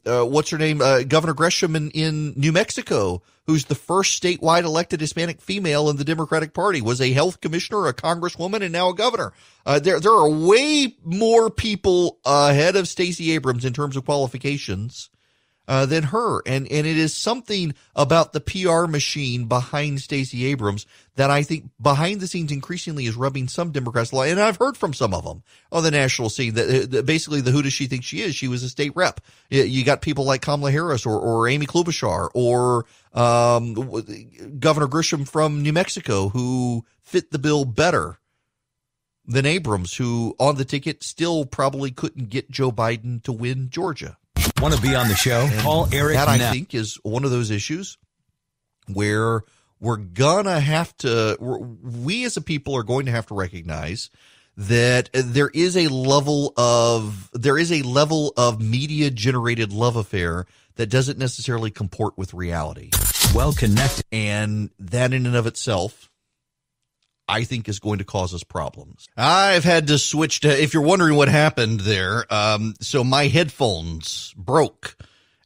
what's her name? Governor Gresham in New Mexico, who's the first statewide elected Hispanic female in the Democratic Party, was a health commissioner, a congresswoman, and now a governor. There are way more people ahead of Stacey Abrams in terms of qualifications than her. And it is something about the PR machine behind Stacey Abrams that I think behind the scenes increasingly is rubbing some Democrats. And I've heard from some of them on the national scene that basically who does she think she is? She was a state rep. You got people like Kamala Harris or Amy Klobuchar or Governor Grisham from New Mexico who fit the bill better than Abrams, who on the ticket still probably couldn't get Joe Biden to win Georgia. Want to be on the show? And call Eric. That, I think, is one of those issues where we're gonna have to. We as a people are going to have to recognize that there is a level of media generated love affair that doesn't necessarily comport with reality. Well connected, and that in and of itself, I think, is going to cause us problems. I've had to switch to, if you're wondering what happened there, so my headphones broke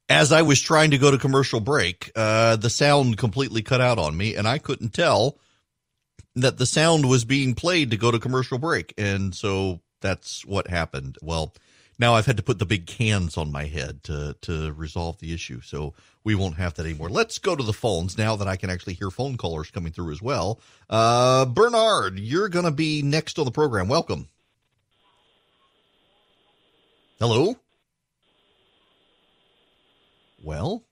as I was trying to go to commercial break. The sound completely cut out on me, and I couldn't tell that the sound was being played to go to commercial break. And so that's what happened. Well, now I've had to put the big cans on my head to resolve the issue. So we won't have that anymore. Let's go to the phones now that I can actually hear phone callers coming through as well. Bernard, you're going to be next on the program. Welcome. Hello? Well?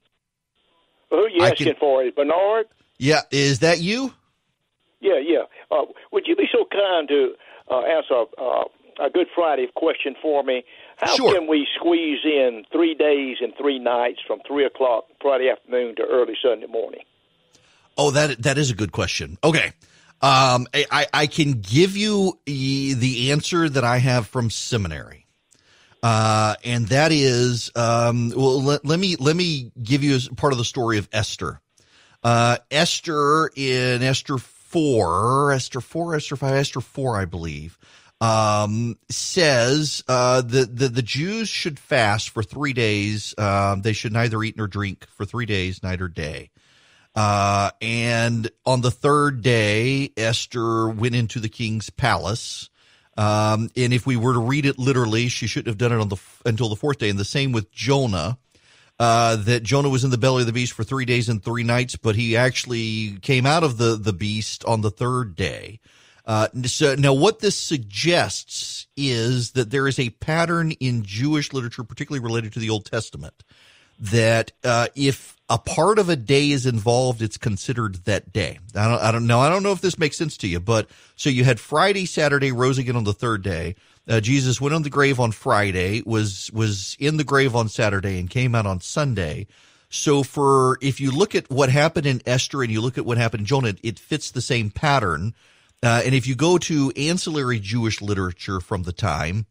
Who are you asking for? Is Bernard? Yeah, is that you? Yeah. Would you be so kind to answer a Good Friday question for me? How Sure. can we squeeze in 3 days and 3 nights from 3 o'clock Friday afternoon to early Sunday morning? Oh, that is a good question. Okay. I can give you the answer that I have from seminary. And that is, let me give you as part of the story of Esther. Esther in Esther 4, I believe, says the Jews should fast for 3 days. They should neither eat nor drink for 3 days, night or day. And on the third day, Esther went into the king's palace. And if we were to read it literally, she shouldn't have done it until the fourth day. And the same with Jonah. That Jonah was in the belly of the beast for 3 days and 3 nights, but he actually came out of the beast on the third day. So now what this suggests is that there is a pattern in Jewish literature, particularly related to the Old Testament, that if a part of a day is involved, it's considered that day. I don't know if this makes sense to you, but so you had Friday, Saturday, rose again on the third day. Jesus went on the grave on Friday, was in the grave on Saturday, and came out on Sunday. So if you look at what happened in Esther and you look at what happened in Jonah, it fits the same pattern. And if you go to ancillary Jewish literature from the time,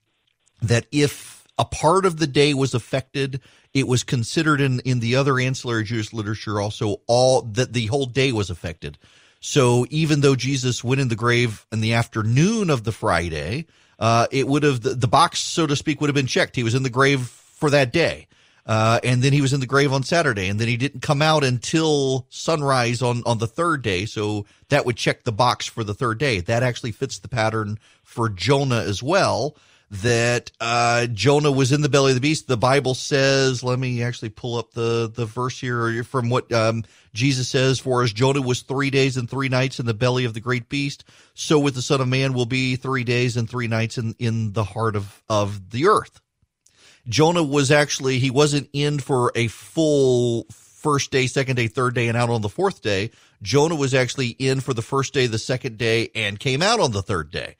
that if a part of the day was affected. It was considered in the other ancillary Jewish literature also that the whole day was affected. So even though Jesus went in the grave in the afternoon of the Friday, it would have, the box, so to speak, would have been checked. He was in the grave for that day. And then he was in the grave on Saturday, and then he didn't come out until sunrise on the third day. So that would check the box for the third day. That actually fits the pattern for Jonah as well, that Jonah was in the belly of the beast. The Bible says, let me actually pull up the verse here from what Jesus says, for as Jonah was 3 days and 3 nights in the belly of the great beast, so with the Son of Man will be 3 days and 3 nights in the heart of the earth. Jonah was actually, he wasn't in for a full first day, second day, third day, and out on the fourth day. Jonah was actually in for the first day, the second day, and came out on the third day.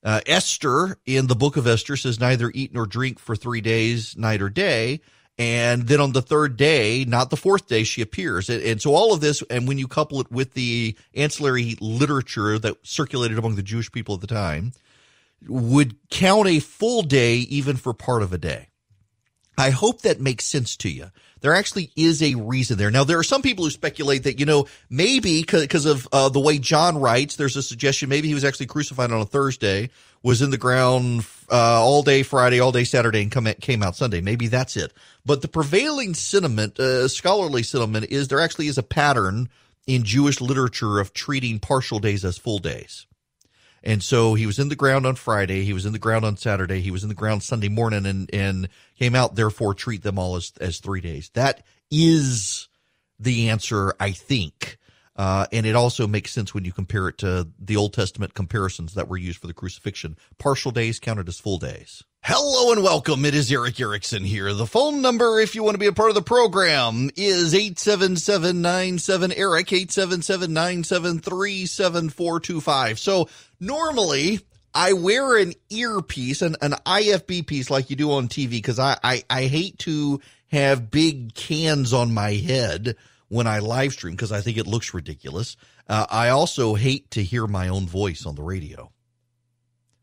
Esther, in the book of Esther, says neither eat nor drink for 3 days, night or day. And then on the third day, not the fourth day, she appears. And so all of this, and when you couple it with the ancillary literature that circulated among the Jewish people at the time, would count a full day even for part of a day. I hope that makes sense to you. There actually is a reason there. Now, there are some people who speculate that, maybe because of the way John writes, there's a suggestion maybe he was actually crucified on a Thursday, was in the ground all day Friday, all day Saturday, and came out Sunday. Maybe that's it. But the prevailing sentiment, scholarly sentiment, is there actually is a pattern in Jewish literature of treating partial days as full days. And so he was in the ground on Friday, he was in the ground on Saturday, he was in the ground Sunday morning, and came out, therefore treat them all as 3 days. That is the answer, I think. And it also makes sense when you compare it to the Old Testament comparisons that were used for the crucifixion. Partial days counted as full days. Hello and welcome. It is Eric Erickson here. The phone number, if you want to be a part of the program, is 877-97-ERIC, 877-973-7425. So normally I wear an earpiece, an IFB piece like you do on TV, because I hate to have big cans on my head when I live stream because I think it looks ridiculous. I also hate to hear my own voice on the radio.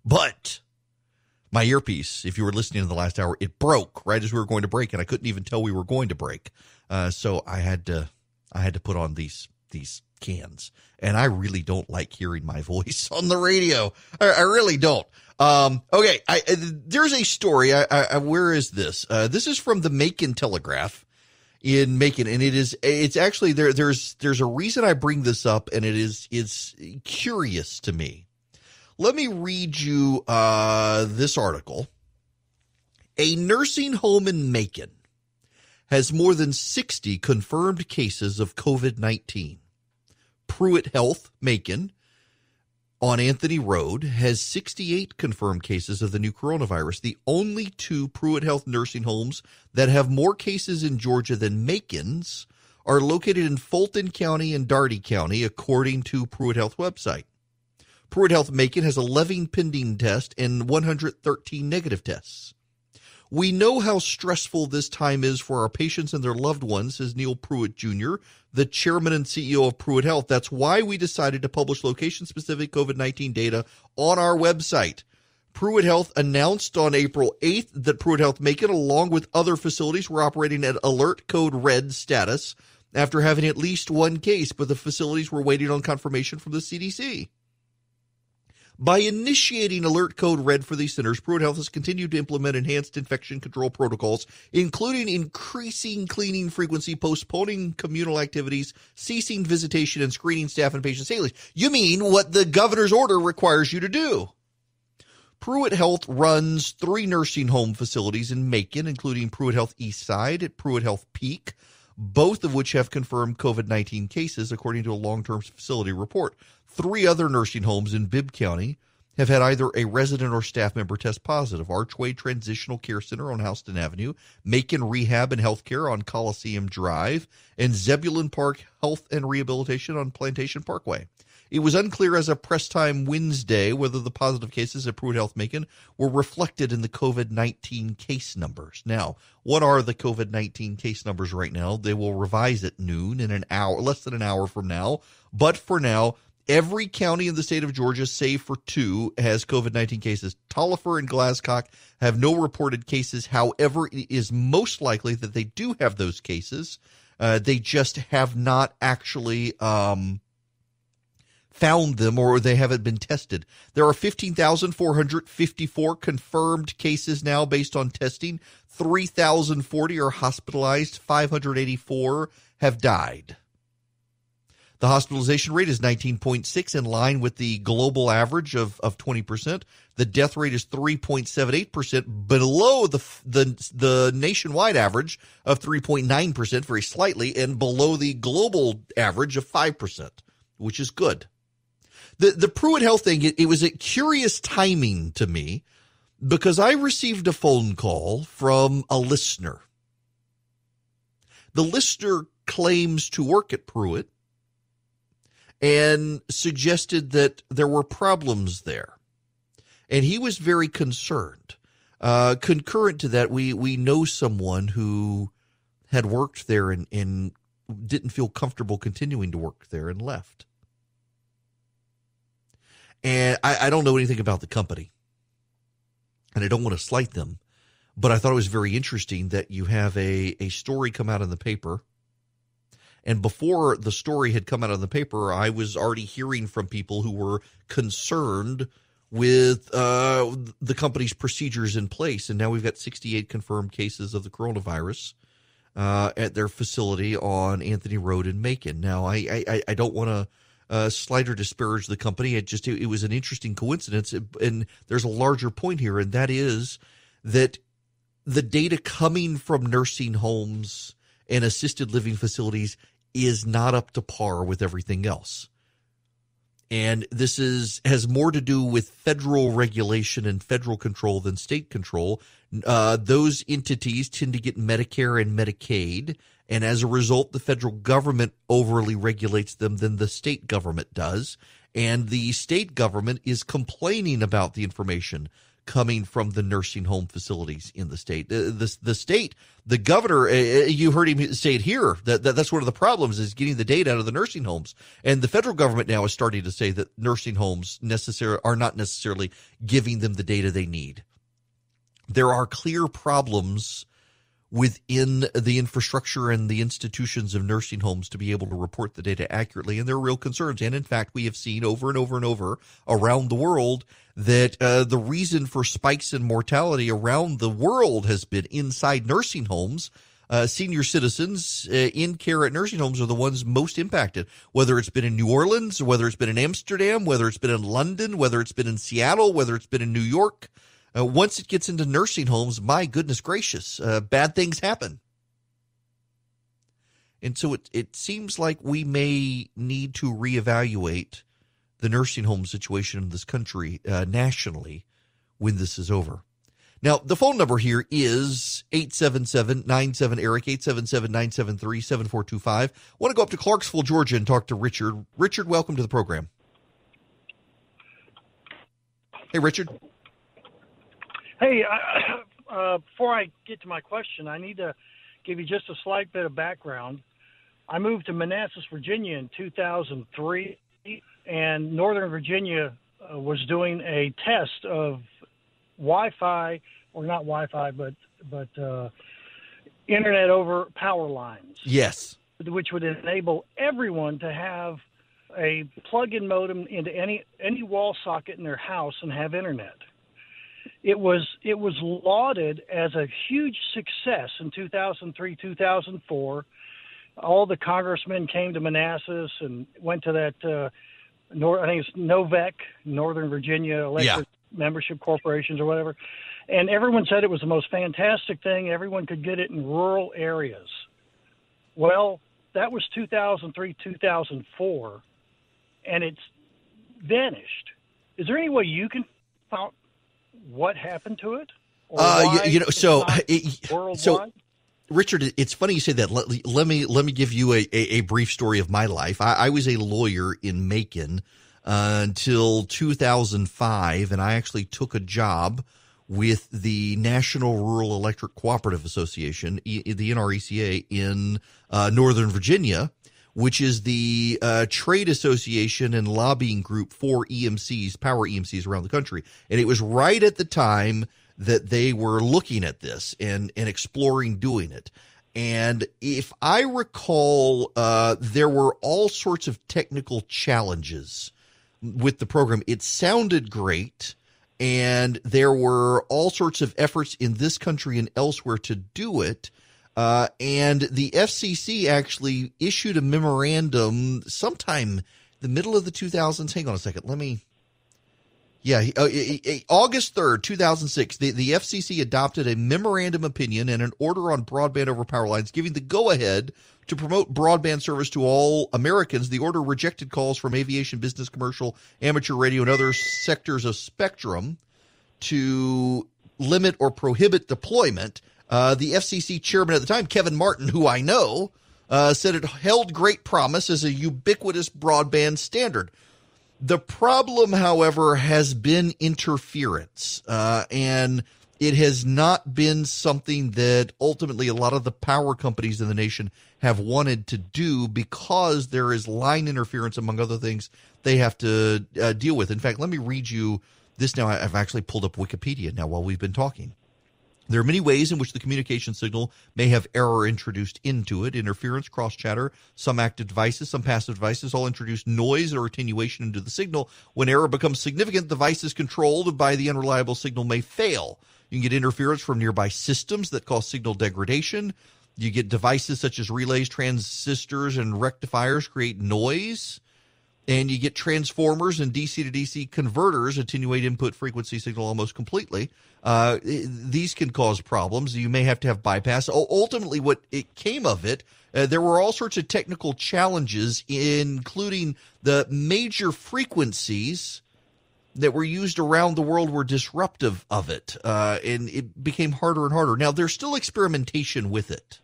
But my earpiece, if you were listening in the last hour, it broke right as we were going to break, and I couldn't even tell we were going to break. So I had to put on these cans, and I really don't like hearing my voice on the radio. I really don't. Okay, there's a story. Where is this? This is from the Macon Telegraph in Macon, and it's actually there's a reason I bring this up, and it's curious to me. Let me read you this article. A nursing home in Macon has more than 60 confirmed cases of COVID-19. Pruitt Health, Macon, on Anthony Road, has 68 confirmed cases of the new coronavirus. The only two Pruitt Health nursing homes that have more cases in Georgia than Macon's are located in Fulton County and Dougherty County, according to Pruitt Health website. Pruitt Health Macon has 11 pending tests and 113 negative tests. We know how stressful this time is for our patients and their loved ones, says Neil Pruitt Jr., the chairman and CEO of Pruitt Health. That's why we decided to publish location-specific COVID-19 data on our website. Pruitt Health announced on April 8th that Pruitt Health Macon, along with other facilities, were operating at Alert Code Red status after having at least one case, but the facilities were waiting on confirmation from the CDC. By initiating Alert Code Red for these centers, Pruitt Health has continued to implement enhanced infection control protocols, including increasing cleaning frequency, postponing communal activities, ceasing visitation, and screening staff and patients daily. You mean what the governor's order requires you to do. Pruitt Health runs 3 nursing home facilities in Macon, including Pruitt Health East Side at Pruitt Health Peak, both of which have confirmed COVID-19 cases, according to a long-term facility report. 3 other nursing homes in Bibb County have had either a resident or staff member test positive. Archway Transitional Care Center on Houston Avenue, Macon Rehab and Healthcare on Coliseum Drive, and Zebulon Park Health and Rehabilitation on Plantation Parkway. It was unclear as of press time Wednesday whether the positive cases at Pruitt Health Macon were reflected in the COVID-19 case numbers. Now, what are the COVID-19 case numbers right now? They will revise at noon in an hour, less than an hour from now. But for now, Every county in the state of Georgia, save for 2, has COVID-19 cases. Taliaferro and Glasscock have no reported cases. However, it is most likely that they do have those cases. They just have not actually found them, or they haven't been tested. There are 15,454 confirmed cases now based on testing. 3,040 are hospitalized. 584 have died. The hospitalization rate is 19.6, in line with the global average of 20%. The death rate is 3.78%, below the nationwide average of 3.9%, very slightly, and below the global average of 5%, which is good. The Pruitt Health thing, it was a curious timing to me, because I received a phone call from a listener. The listener claims to work at Pruitt and suggested that there were problems there. And he was very concerned. Concurrent to that, we know someone who had worked there and didn't feel comfortable continuing to work there and left. And I don't know anything about the company, and I don't want to slight them, but I thought it was very interesting that you have a story come out in the paper. And before the story had come out in the paper, I was already hearing from people who were concerned with the company's procedures in place. And now we've got 68 confirmed cases of the coronavirus at their facility on Anthony Road in Macon. Now, I don't want to slight or disparage the company. It was an interesting coincidence. And there's a larger point here, and that is that the data coming from nursing homes and assisted living facilities is not up to par with everything else. And this has more to do with federal regulation and federal control than state control. Those entities tend to get Medicare and Medicaid, and as a result, the federal government overly regulates them than the state government does. And the state government is complaining about the information coming from the nursing home facilities in the state. The state, the governor, you heard him say it here, that's one of the problems is getting the data out of the nursing homes. And the federal government now is starting to say that nursing homes are not necessarily giving them the data they need. There are clear problems within the infrastructure and the institutions of nursing homes to be able to report the data accurately, and there are real concerns. And in fact, we have seen over and over and over around the world that the reason for spikes in mortality around the world has been inside nursing homes. Senior citizens in care at nursing homes are the ones most impacted, whether it's been in New Orleans, whether it's been in Amsterdam, whether it's been in London, whether it's been in Seattle, whether it's been in New York. Once it gets into nursing homes, my goodness gracious, bad things happen. And so it seems like we may need to reevaluate the nursing home situation in this country nationally when this is over. Now, the phone number here is 877-97-ERIC, 877-973-7425. I want to go up to Clarksville, Georgia, and talk to Richard. Richard, welcome to the program. Hey, Richard. Hey, before I get to my question, I need to give you just a slight bit of background. I moved to Manassas, Virginia in 2003, and Northern Virginia was doing a test of Wi-Fi, or not Wi-Fi, but internet over power lines. Yes. Which would enable everyone to have a plug-in modem into any wall socket in their house and have internet. It was lauded as a huge success in 2003, 2004. All the congressmen came to Manassas and went to that, I think it's NOVEC, Northern Virginia Electric Membership Corporations or whatever. And everyone said it was the most fantastic thing. Everyone could get it in rural areas. Well, that was 2003, 2004, and it's vanished. Is there any way you can find out what happened to it? So Richard, it's funny you say that. Let me give you a brief story of my life. I was a lawyer in Macon until 2005, and I actually took a job with the National Rural Electric Cooperative Association, the NRECA, in Northern Virginia, which is the trade association and lobbying group for EMCs, power EMCs around the country. And it was right at the time that they were looking at this and exploring doing it. And if I recall, there were all sorts of technical challenges with the program. It sounded great, and there were all sorts of efforts in this country and elsewhere to do it. And the FCC actually issued a memorandum sometime the middle of the 2000s. Hang on a second. August 3rd, 2006, the FCC adopted a memorandum opinion and an order on broadband over power lines, giving the go-ahead to promote broadband service to all Americans. The order rejected calls from aviation, business, commercial, amateur radio, and other sectors of spectrum to limit or prohibit deployment. The FCC chairman at the time, Kevin Martin, who I know, said it held great promise as a ubiquitous broadband standard. The problem, however, has been interference, and it has not been something that ultimately a lot of the power companies in the nation have wanted to do because there is line interference, among other things, they have to deal with. In fact, let me read you this now. I've actually pulled up Wikipedia now while we've been talking. There are many ways in which the communication signal may have error introduced into it. Interference, cross-chatter, some active devices, some passive devices all introduce noise or attenuation into the signal. When error becomes significant, devices controlled by the unreliable signal may fail. You can get interference from nearby systems that cause signal degradation. You get devices such as relays, transistors, and rectifiers create noise. And you get transformers and DC to DC converters attenuate input frequency signal almost completely. These can cause problems. You may have to have bypass. Ultimately, what it came of it, there were all sorts of technical challenges, including the major frequencies that were used around the world were disruptive of it. And it became harder and harder. Now, there's still experimentation with it.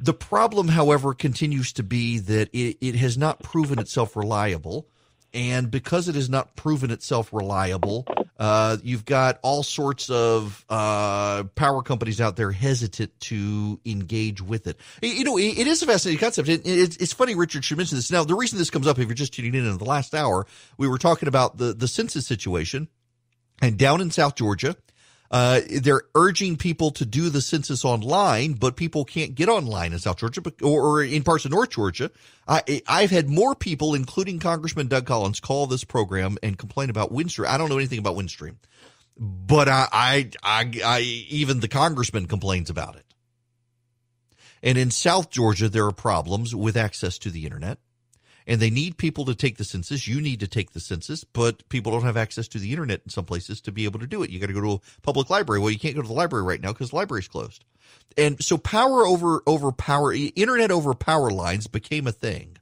The problem, however, continues to be that it has not proven itself reliable. And because it has not proven itself reliable, you've got all sorts of power companies out there hesitant to engage with it. You know, it is a fascinating concept. It's funny Richard should mention this. Now, the reason this comes up, if you're just tuning in the last hour, we were talking about the census situation. And down in South Georgia, they're urging people to do the census online, but people can't get online in South Georgia or in parts of North Georgia. I've had more people, including Congressman Doug Collins, call this program and complain about Windstream. I don't know anything about Windstream, but I even the congressman complains about it. And in South Georgia, there are problems with access to the internet. And they need people to take the census. You need to take the census, but people don't have access to the internet in some places to be able to do it. You got to go to a public library. Well, you can't go to the library right now because the library's closed. And so internet over power lines became a thing.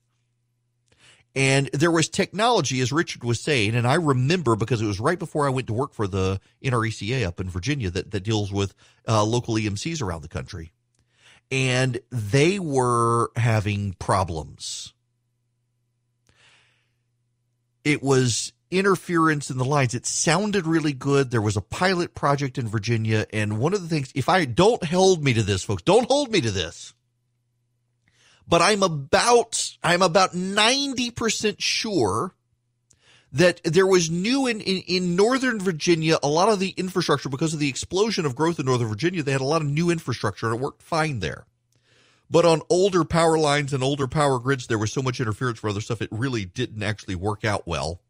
And there was technology, as Richard was saying, and I remember because it was right before I went to work for the NRECA up in Virginia that deals with local EMCs around the country. And they were having problems. It was interference in the lines. It sounded really good. There was a pilot project in Virginia. And one of the things, don't hold me to this, folks, don't hold me to this. But I'm about 90% sure that there was new in Northern Virginia, a lot of the infrastructure, because of the explosion of growth in Northern Virginia, they had a lot of new infrastructure and it worked fine there. But on older power lines and older power grids, there was so much interference for other stuff, it really didn't actually work out well.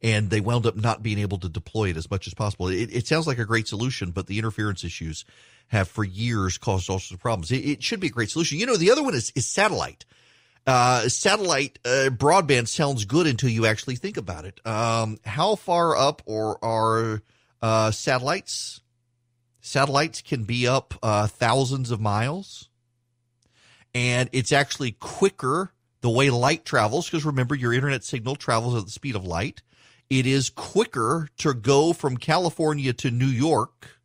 And they wound up not being able to deploy it as much as possible. It sounds like a great solution, but the interference issues have for years caused all sorts of problems. It should be a great solution. You know, the other one is satellite. Satellite broadband sounds good until you actually think about it. How far up are satellites? Satellites can be up thousands of miles. And it's actually quicker the way light travels, because remember, your internet signal travels at the speed of light. It is quicker to go from California to New York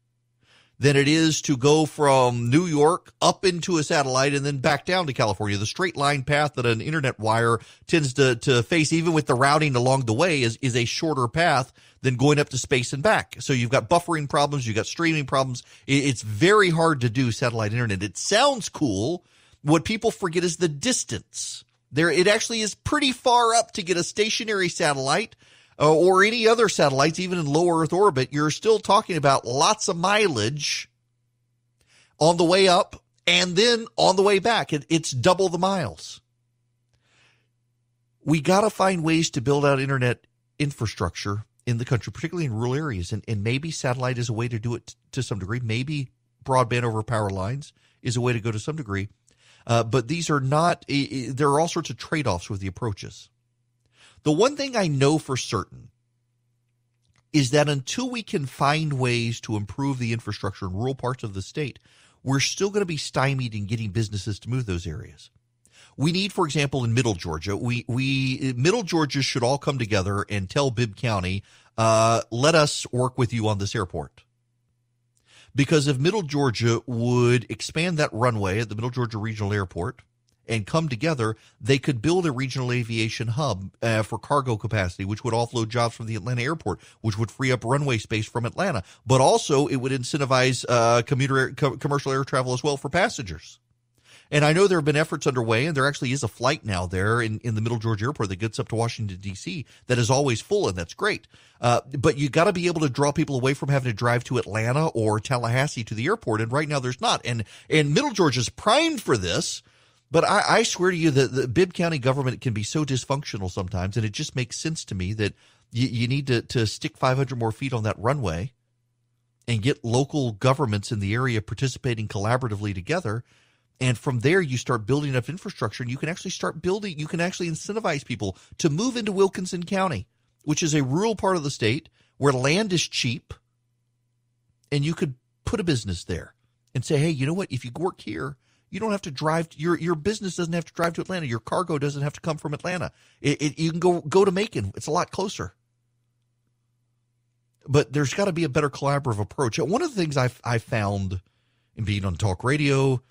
than it is to go from New York up into a satellite and then back down to California. The straight line path that an internet wire tends to face, even with the routing along the way, is a shorter path than going up to space and back. So you've got buffering problems, you've got streaming problems. It's very hard to do satellite internet. It sounds cool. What people forget is the distance. It actually is pretty far up to get a stationary satellite or any other satellites, even in low Earth orbit. You're still talking about lots of mileage on the way up and then on the way back. It's double the miles. We got to find ways to build out internet infrastructure in the country, particularly in rural areas. And maybe satellite is a way to do it to some degree. Maybe broadband over power lines is a way to go to some degree. But these are not, there are all sorts of trade-offs with the approaches. The one thing I know for certain is that until we can find ways to improve the infrastructure in rural parts of the state, we're still going to be stymied in getting businesses to move those areas. We need, for example, in Middle Georgia, Middle Georgia should all come together and tell Bibb County, let us work with you on this airport. Because if Middle Georgia would expand that runway at the Middle Georgia Regional Airport and come together, they could build a regional aviation hub for cargo capacity, which would offload jobs from the Atlanta airport, which would free up runway space from Atlanta. But also it would incentivize commercial air travel as well for passengers. And I know there have been efforts underway, and there actually is a flight now there in the Middle Georgia airport that gets up to Washington, D.C. that is always full, and that's great. But you got to be able to draw people away from having to drive to Atlanta or Tallahassee to the airport, and right now there's not. And Middle Georgia's primed for this, but I swear to you that the Bibb County government can be so dysfunctional sometimes, and it just makes sense to me that you need to stick 500 more feet on that runway and get local governments in the area participating collaboratively together. And from there, you start building up infrastructure, and you can actually you can actually incentivize people to move into Wilkinson County, which is a rural part of the state where land is cheap, and you could put a business there and say, hey, you know what? If you work here, you don't have to drive. Your business doesn't have to drive to Atlanta. Your cargo doesn't have to come from Atlanta. You can go to Macon. It's a lot closer. But there's got to be a better collaborative approach. One of the things I found in being on talk radio,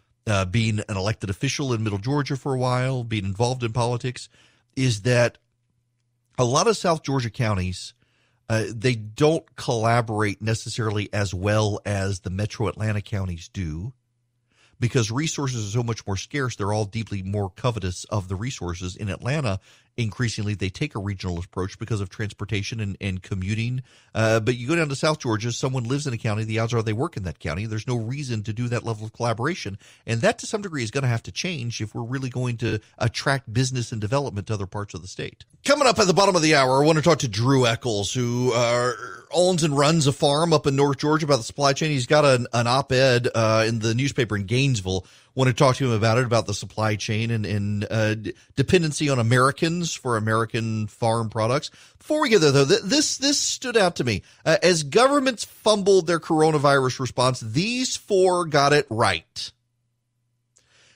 being an elected official in Middle Georgia for a while, being involved in politics, is that a lot of South Georgia counties, they don't collaborate necessarily as well as the metro Atlanta counties do, because resources are so much more scarce. They're all deeply more covetous of the resources. In Atlanta, increasingly, they take a regional approach because of transportation and commuting. But you go down to South Georgia, someone lives in a county, the odds are they work in that county. There's no reason to do that level of collaboration. And that, to some degree, is going to have to change if we're really going to attract business and development to other parts of the state. Coming up at the bottom of the hour, I want to talk to Drew Eccles, who owns and runs a farm up in North Georgia, about the supply chain. He's got an op-ed in the newspaper in Gainesville. Want to talk to him about the supply chain and dependency on Americans for American farm products. Before we get there, though, this stood out to me. As governments fumbled their coronavirus response, these four got it right.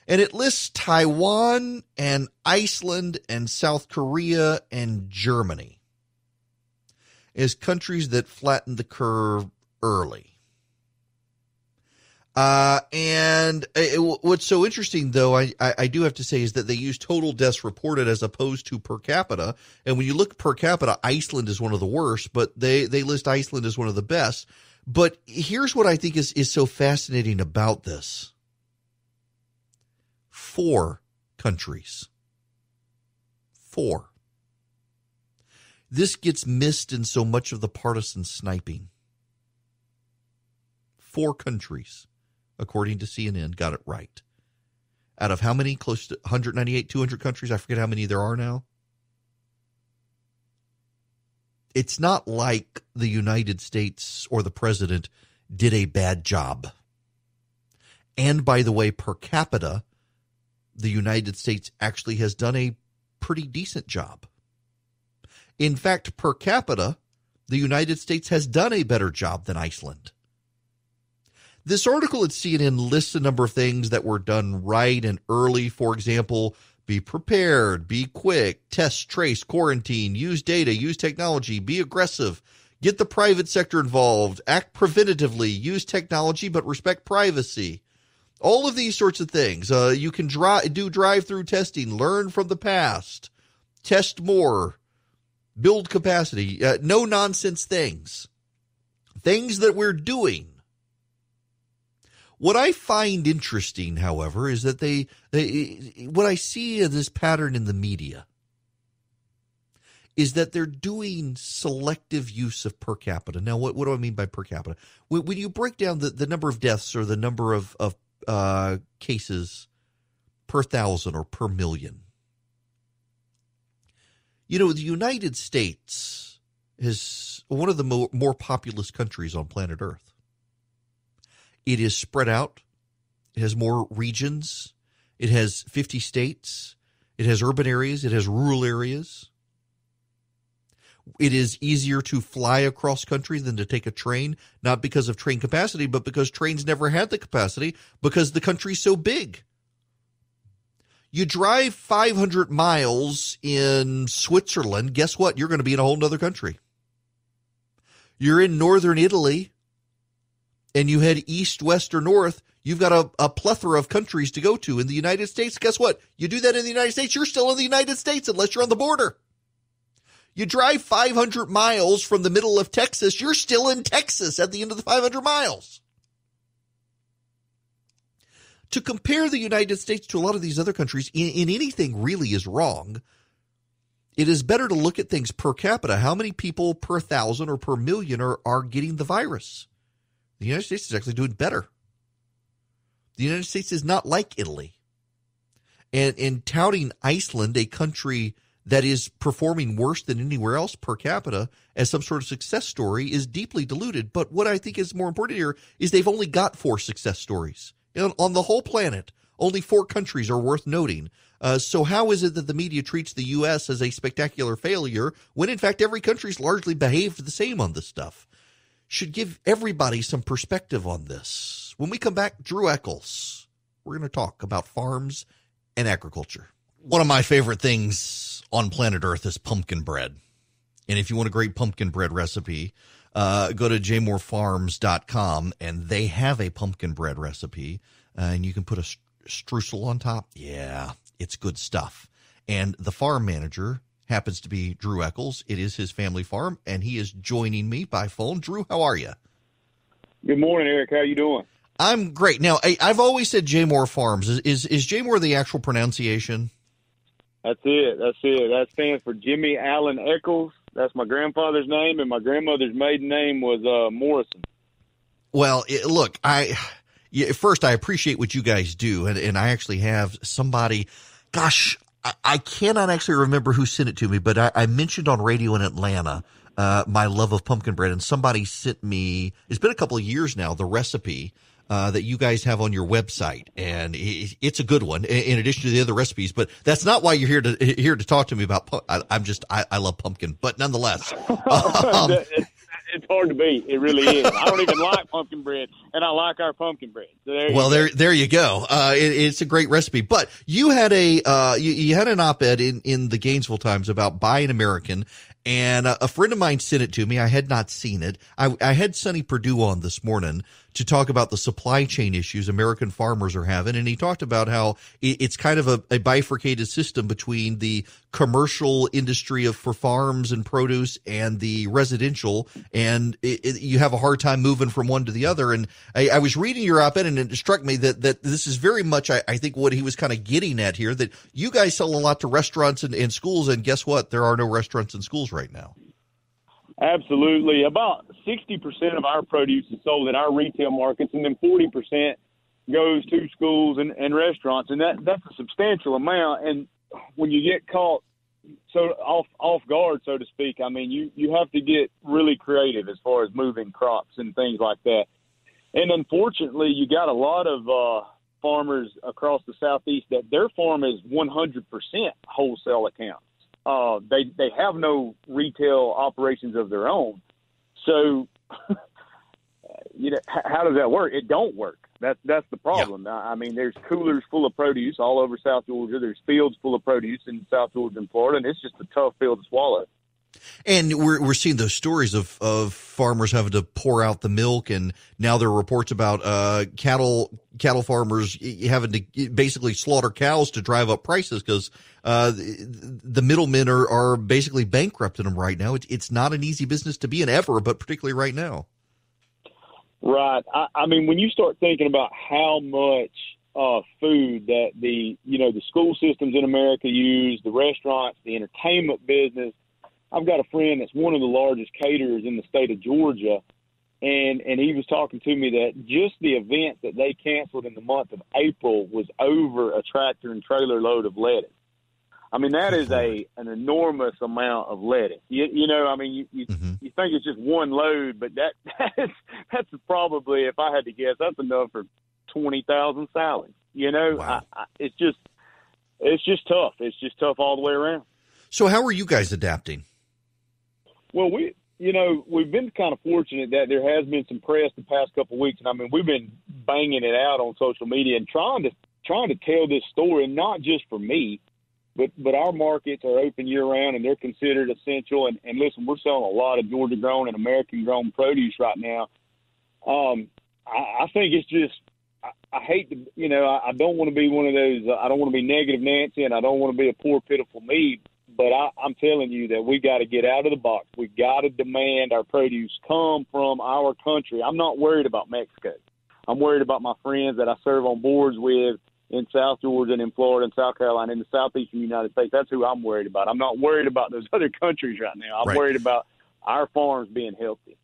And it lists Taiwan and Iceland and South Korea and Germany as countries that flattened the curve early. What's so interesting, though, I do have to say, is that they use total deaths reported as opposed to per capita. And when you look per capita, Iceland is one of the worst, but they list Iceland as one of the best. But here's what I think is so fascinating about this. 4 countries. 4. This gets missed in so much of the partisan sniping. 4 countries, according to CNN, got it right. Out of how many? Close to 198, 200 countries? I forget how many there are now. It's not like the United States or the president did a bad job. And by the way, per capita, the United States actually has done a pretty decent job. In fact, per capita, the United States has done a better job than Iceland. This article at CNN lists a number of things that were done right and early. For example, be prepared, be quick, test, trace, quarantine, use data, use technology, be aggressive, get the private sector involved, act preventatively, use technology but respect privacy. All of these sorts of things. You can do drive-through testing, learn from the past, test more, build capacity, no-nonsense things. Things that we're doing. What I find interesting, however, is that what I see in this pattern in the media is that they're doing selective use of per capita. Now, what do I mean by per capita? When you break down the number of deaths or the number of cases per thousand or per million, the United States is one of the more populous countries on planet Earth. It is spread out. It has more regions. It has 50 states. It has urban areas. It has rural areas. It is easier to fly across country than to take a train, not because of train capacity, but because trains never had the capacity because the country's so big. You drive 500 miles in Switzerland, guess what? You're going to be in a whole other country. You're in northern Italy, and you head east, west, or north, you've got a plethora of countries to go to. In the United States, guess what? You do that in the United States, you're still in the United States unless you're on the border. You drive 500 miles from the middle of Texas, you're still in Texas at the end of the 500 miles. To compare the United States to a lot of these other countries in anything really is wrong. It is better to look at things per capita. How many people per thousand or per million are getting the virus? The United States is actually doing better. The United States is not like Italy. And touting Iceland, a country that is performing worse than anywhere else per capita, as some sort of success story is deeply diluted. But what I think is more important here is they've only got 4 success stories. On the whole planet, only 4 countries are worth noting. So how is it that the media treats the U.S. as a spectacular failure when, in fact, every country's largely behaved the same on this stuff? Should give everybody some perspective on this. When we come back, Drew Eccles, we're going to talk about farms and agriculture. One of my favorite things on planet Earth is pumpkin bread. And if you want a great pumpkin bread recipe, go to jmorefarms.com, and they have a pumpkin bread recipe, and you can put a streusel on top. Yeah, it's good stuff. And the farm manager happens to be Drew Eccles. It is his family farm, and he is joining me by phone. Drew, how are you? Good morning, Eric. How you doing? I'm great. Now, I've always said J Moore Farms. Is J Moore the actual pronunciation? That's it. That stands for Jimmy Allen Eccles. That's my grandfather's name, and my grandmother's maiden name was Morrison. Well, look, first, I appreciate what you guys do, and I actually have somebody, gosh, I cannot actually remember who sent it to me, but I mentioned on radio in Atlanta my love of pumpkin bread, and somebody sent me, it's been a couple of years now, the recipe that you guys have on your website, and it's a good one in addition to the other recipes. But that's not why you're here to talk to me about. I love pumpkin, but nonetheless, it's hard to beat. It really is. I don't even like pumpkin bread, and I like our pumpkin bread. So there you go. It's a great recipe. But you had you had an op-ed in the Gainesville Times about Buy an American. And a friend of mine sent it to me. I had not seen it. I had Sonny Perdue on this morning to talk about the supply chain issues American farmers are having. And he talked about how it's kind of a bifurcated system between the commercial industry for farms and produce and the residential. And you have a hard time moving from one to the other. And I was reading your op-ed, and it struck me that this is very much, I think, what he was kind of getting at here, that you guys sell a lot to restaurants and schools. And guess what? There are no restaurants and schools right now. Absolutely. About 60% of our produce is sold in our retail markets, and then 40% goes to schools and restaurants, and that's a substantial amount. And when you get caught so off guard, so to speak, I mean, you have to get really creative as far as moving crops and things like that. And unfortunately, you got a lot of farmers across the Southeast that their farm is 100% wholesale accounts. They have no retail operations of their own. So, how does that work? It don't work. That's the problem. Yeah. I mean, there's coolers full of produce all over South Georgia. There's fields full of produce in South Georgia and Florida, and it's just a tough field to swallow. And we're seeing those stories of farmers having to pour out the milk, and now there are reports about cattle farmers having to basically slaughter cows to drive up prices because the middlemen are basically bankrupting them right now. It's not an easy business to be in ever, but particularly right now. Right. I mean, when you start thinking about how much food that the school systems in America use, the restaurants, the entertainment business. I've got a friend that's one of the largest caterers in the state of Georgia, and he was talking to me that just the event that they canceled in the month of April was over a tractor and trailer load of lettuce. I mean, that is an enormous amount of lettuce. You think it's just one load, but that's probably, if I had to guess, that's enough for 20,000 salads. Wow. It's just tough. It's just tough all the way around. So how are you guys adapting? Well, we've been kind of fortunate that there has been some press the past couple of weeks, and I mean, we've been banging it out on social media and trying to tell this story, and not just for me, but our markets are open year round and they're considered essential. And listen, we're selling a lot of Georgia grown and American grown produce right now. I think it's just, I hate to, I don't want to be one of those, I don't want to be negative Nancy, and I don't want to be a poor, pitiful me, but I'm telling you that we got to get out of the box. We got to demand our produce come from our country. I'm not worried about Mexico. I'm worried about my friends that I serve on boards with in South Georgia and in Florida and South Carolina, in the southeastern United States. That's who I'm worried about. I'm not worried about those other countries right now. I'm worried about our farms being healthy.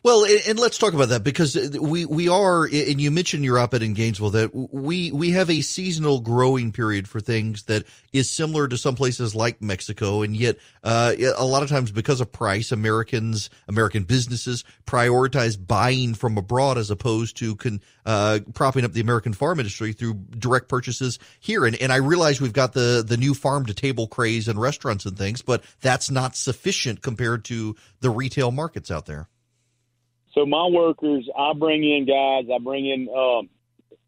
Well, and let's talk about that, because we are, and you mentioned your op-ed in Gainesville, that we have a seasonal growing period for things that is similar to some places like Mexico, and yet a lot of times because of price, American businesses prioritize buying from abroad as opposed to propping up the American farm industry through direct purchases here. And I realize we've got the new farm-to-table craze in restaurants and things, but that's not sufficient compared to the retail markets out there. So my workers, I bring in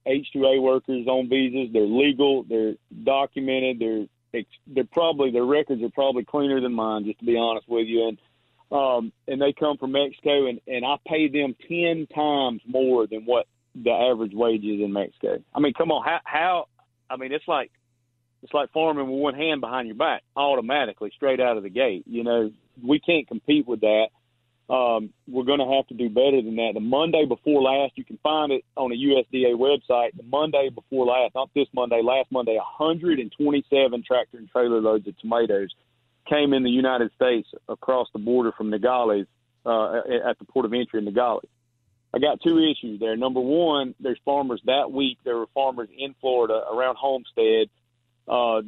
H-2A workers on visas. They're legal. They're documented. Their records are probably cleaner than mine, just to be honest with you. And they come from Mexico, and I pay them 10 times more than what the average wage is in Mexico. I mean, come on, how? I mean, it's like farming with one hand behind your back, automatically, straight out of the gate. We can't compete with that. We're going to have to do better than that. The Monday before last, you can find it on a USDA website. The Monday before last, not this Monday, last Monday, 127 tractor and trailer loads of tomatoes came in the United States across the border from Nogales at the port of entry in Nogales. I got two issues there. Number one, there's farmers that week. There were farmers in Florida around Homestead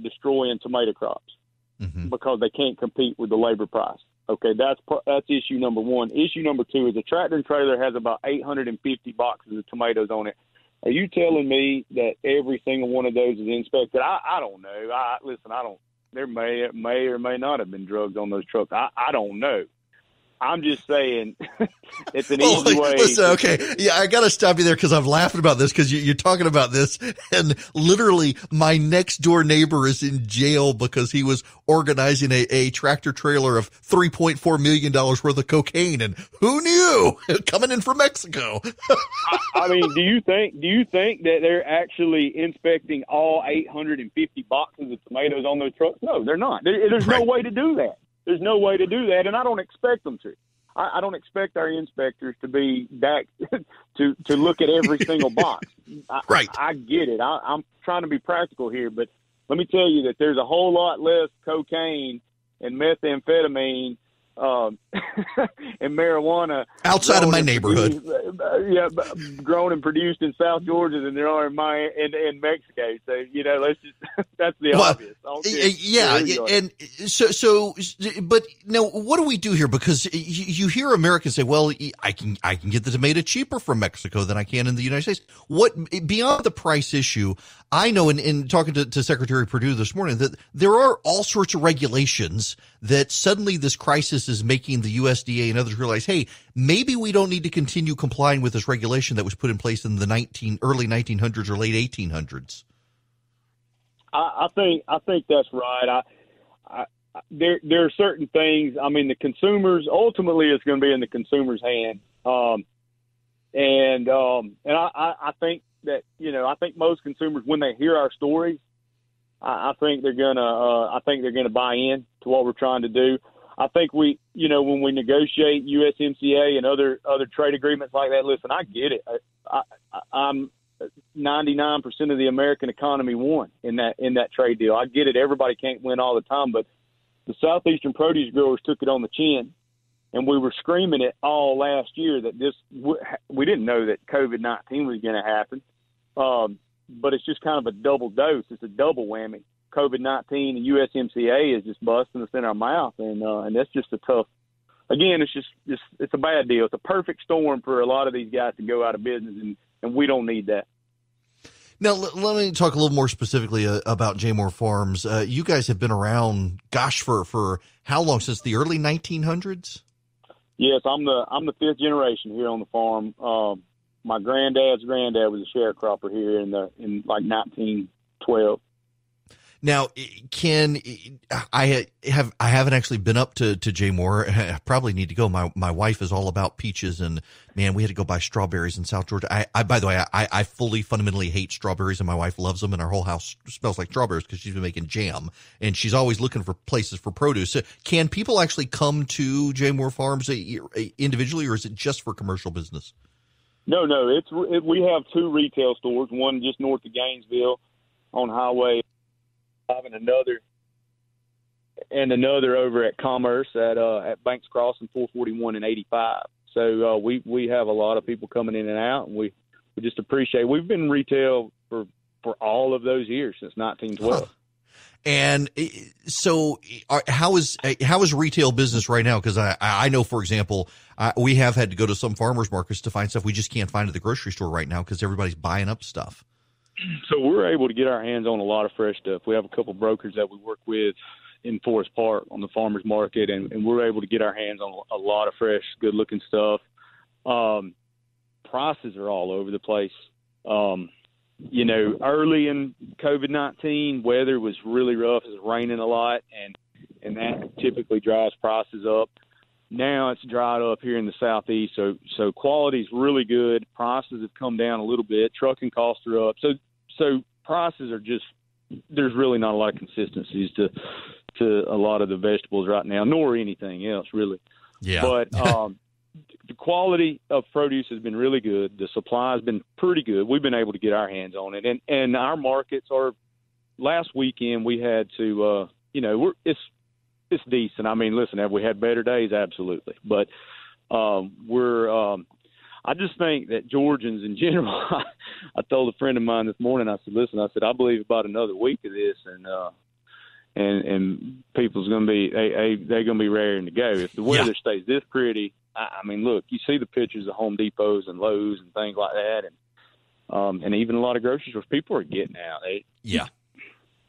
destroying tomato crops because they can't compete with the labor price. Okay, that's issue number one. Issue number two is a tractor and trailer has about 850 boxes of tomatoes on it. Are you telling me that every single one of those is inspected? I don't know. There may or may not have been drugs on those trucks. I don't know. I'm just saying it's an easy way. Listen, okay. Yeah, I got to stop you there because I'm laughing about this because you're talking about this, and literally my next door neighbor is in jail because he was organizing a tractor trailer of $3.4 million worth of cocaine, and who knew? Coming in from Mexico. I mean, do you think that they're actually inspecting all 850 boxes of tomatoes on those trucks? No, they're not. There's no way to do that. There's no way to do that, and I don't expect them to. I don't expect our inspectors to be back to look at every single box. I get it. I'm trying to be practical here, but let me tell you that there's a whole lot less cocaine and methamphetamine and marijuana outside of my neighborhood. Grown and produced in South Georgia than there are in Mexico. So that's the obvious. And so, but now what do we do here? Because you hear Americans say, "Well, I can get the tomato cheaper from Mexico than I can in the United States." What beyond the price issue? I know in talking to Secretary Perdue this morning that there are all sorts of regulations that suddenly this crisis is making the USDA and others realize, hey, maybe we don't need to continue complying with this regulation that was put in place in the early 1900s or late 1800s. I think that's right. There are certain things. I mean, the consumers ultimately it's going to be in the consumer's hand, and I think that I think most consumers when they hear our stories, I think they're gonna buy in to what we're trying to do. I think we, when we negotiate USMCA and other trade agreements like that, listen, I get it. I'm 99% of the American economy won in that trade deal. I get it. Everybody can't win all the time, but the Southeastern produce growers took it on the chin, and we were screaming it all last year that we didn't know that COVID-19 was going to happen. But it's just kind of a double dose. It's a double whammy. COVID-19 and USMCA is just busting us in our mouth, and that's just a tough. Again, it's a bad deal. It's a perfect storm for a lot of these guys to go out of business, and we don't need that. Now, let me talk a little more specifically about J. Moore Farms. You guys have been around, for how long? Since the early 1900s? Yes, I'm the fifth generation here on the farm. My granddad's granddad was a sharecropper here in like 1912. Now, I haven't actually been up to J. Moore. I probably need to go. My wife is all about peaches, and man, we had to go buy strawberries in South Georgia. By the way, I fundamentally hate strawberries, and my wife loves them, and our whole house smells like strawberries because she's been making jam, and she's always looking for places for produce. Can people actually come to J. Moore Farms individually, or is it just for commercial business? No, we have two retail stores, one just north of Gainesville on Highway, and another over at Commerce at Banks Crossing 441 and 85. So we have a lot of people coming in and out, and we just appreciate. We've been retail for all of those years since 1912. Huh. And so, how is retail business right now? Because I know, for example, we have had to go to some farmers markets to find stuff we just can't find at the grocery store right now because everybody's buying up stuff. So we're able to get our hands on a lot of fresh stuff. We have a couple brokers that we work with in Forest Park on the farmers market, and we're able to get our hands on a lot of fresh, good-looking stuff. Prices are all over the place. Early in COVID-19, weather was really rough. It was raining a lot, and that typically drives prices up. Now it's dried up here in the Southeast, so quality's really good. Prices have come down a little bit. Trucking costs are up. So prices are just – there's really not a lot of consistencies to a lot of the vegetables right now, nor anything else really. Yeah. But the quality of produce has been really good. The supply has been pretty good. We've been able to get our hands on it. And our markets are – last weekend we had to it's decent. I mean, listen, have we had better days? Absolutely. But I just think that Georgians in general, I told a friend of mine this morning, I said, I believe about another week of this, and people's going to be, they're going to be raring to go. If the weather stays this pretty, I mean, look, you see the pictures of Home Depots and Lowe's and things like that, and even a lot of grocery stores, people are getting out.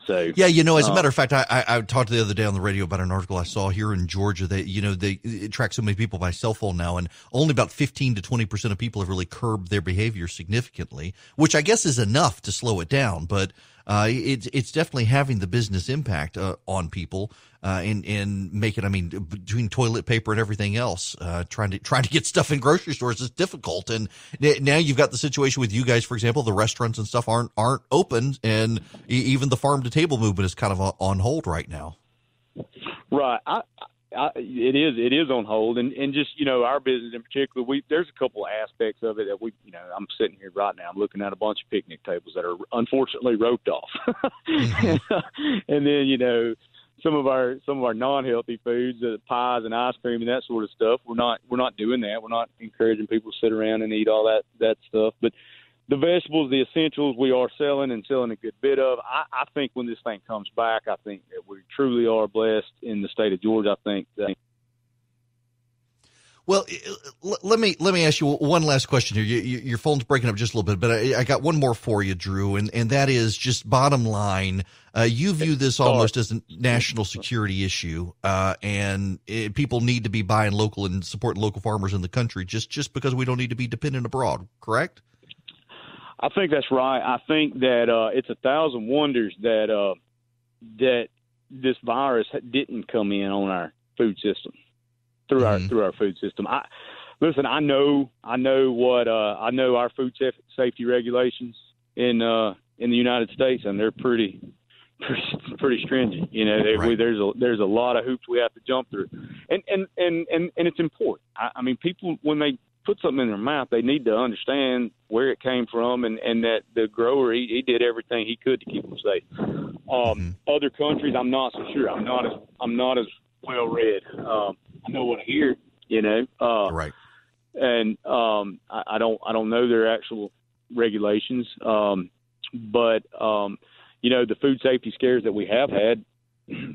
So, yeah, as a matter of fact, I talked the other day on the radio about an article I saw here in Georgia that, they track so many people by cell phone now, and only about 15 to 20% of people have really curbed their behavior significantly, which I guess is enough to slow it down. But it's definitely having the business impact on people and make it. I mean, between toilet paper and everything else, trying to get stuff in grocery stores is difficult. And now you've got the situation with you guys, for example, the restaurants and stuff aren't open, and even the farm to table movement is kind of on hold right now. Right. It is on hold, and just our business in particular, there's a couple of aspects of it that I'm sitting here right now, I'm looking at a bunch of picnic tables that are unfortunately roped off, and then some of our non-healthy foods, pies and ice cream and that sort of stuff. We're not doing that. We're not encouraging people to sit around and eat all that stuff, but the vegetables, the essentials, we are selling a good bit of. I think when this thing comes back, I think that we truly are blessed in the state of Georgia. I think that. Well, let me ask you one last question here. Your phone's breaking up just a little bit, but I got one more for you, Drew, and that is just bottom line. You view this almost as a national security issue, and people need to be buying local and supporting local farmers in the country just because we don't need to be dependent abroad, correct? I think that's right. I think that it's a thousand wonders that this virus didn't come in on our food system through our food system. I know our food safety regulations in the United States, and they're pretty stringent. There's a lot of hoops we have to jump through, and it's important. I mean, people, when they put something in their mouth, they need to understand where it came from, and that the grower, he did everything he could to keep them safe. Other countries, I'm not so sure. I'm not as well read. I know what I hear, right. And I don't know their actual regulations. But the food safety scares that we have had,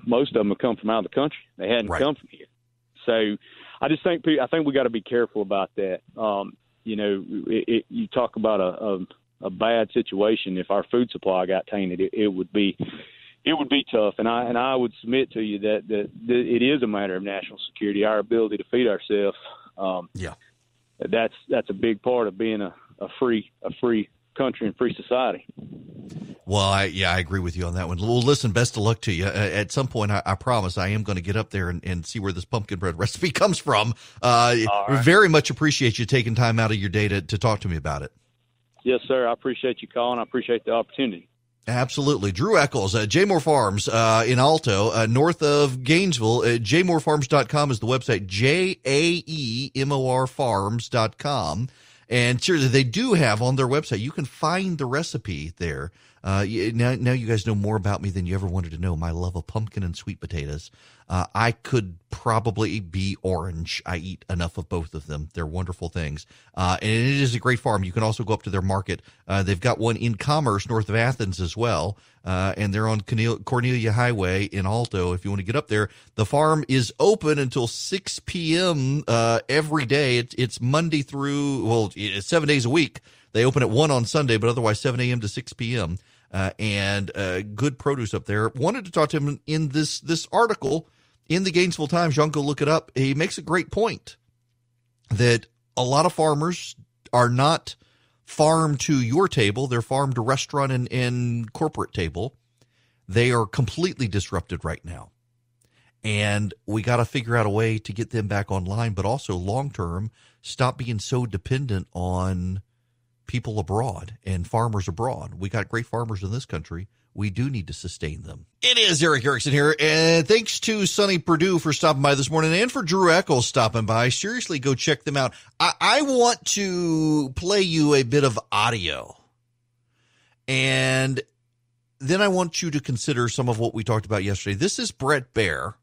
most of them have come from out of the country. They hadn't come from here. So I just think we got to be careful about that. You talk about a bad situation. If our food supply got tainted, it would be tough. And I would submit to you that it is a matter of national security. Our ability to feed ourselves. That's a big part of being a free country and free society. Well, I agree with you on that one. Well, listen, best of luck to you. At some point, I promise I am going to get up there and see where this pumpkin bread recipe comes from. Right. Very much appreciate you taking time out of your day to talk to me about it. Yes, sir. I appreciate you calling. I appreciate the opportunity. Absolutely. Drew Eccles, J-More Farms in Alto, north of Gainesville. jmorefarms.com is the website, JAEMOR farms.com. And seriously, they do have on their website, you can find the recipe there. Now you guys know more about me than you ever wanted to know. My love of pumpkin and sweet potatoes. I could probably be orange. I eat enough of both of them. They're wonderful things. And it is a great farm. You can also go up to their market. They've got one in Commerce north of Athens as well. And they're on Cornelia Highway in Alto. If you want to get up there, the farm is open until 6 p.m. Every day. It's Monday through, it's 7 days a week. They open at 1 on Sunday, but otherwise 7 a.m. to 6 p.m. And good produce up there. Wanted to talk to him in this article in the Gainesville Times. Y'all go look it up. He makes a great point that a lot of farmers are not farm to your table. They're farm to restaurant and corporate table. They are completely disrupted right now. And we got to figure out a way to get them back online, but also long-term, stop being so dependent on people abroad and farmers abroad. We got great farmers in this country. We do need to sustain them. It is Eric Erickson here, and thanks to Sonny Perdue for stopping by this morning and for Drew Eccles stopping by. Seriously, go check them out. I want to play you a bit of audio, and then I want you to consider some of what we talked about yesterday. This is Brett Baer